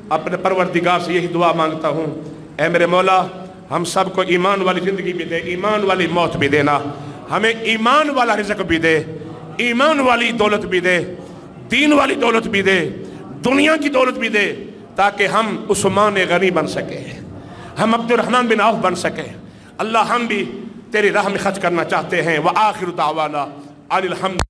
اپنے پروردگار سے یہی دعا مانگتا ہوں، اے میرے مولا ہم سب کو ایمان والی زندگی بھی دے، ایمان والی موت بھی دینا، ہمیں ایمان والا رزق بھی دے، ایمان والی دولت بھی دے، دین والی دولت بھی دے، دنیا کی دولت بھی دے، تاکہ ہم عثمان غنی بن سکے، ہم عبد الرحمن بن عوف بن سکے۔ اللہ ہم بھی تیری راہ میں خرچ کرنا چاہتے ہیں۔ وآخر دعوانا ان الحمد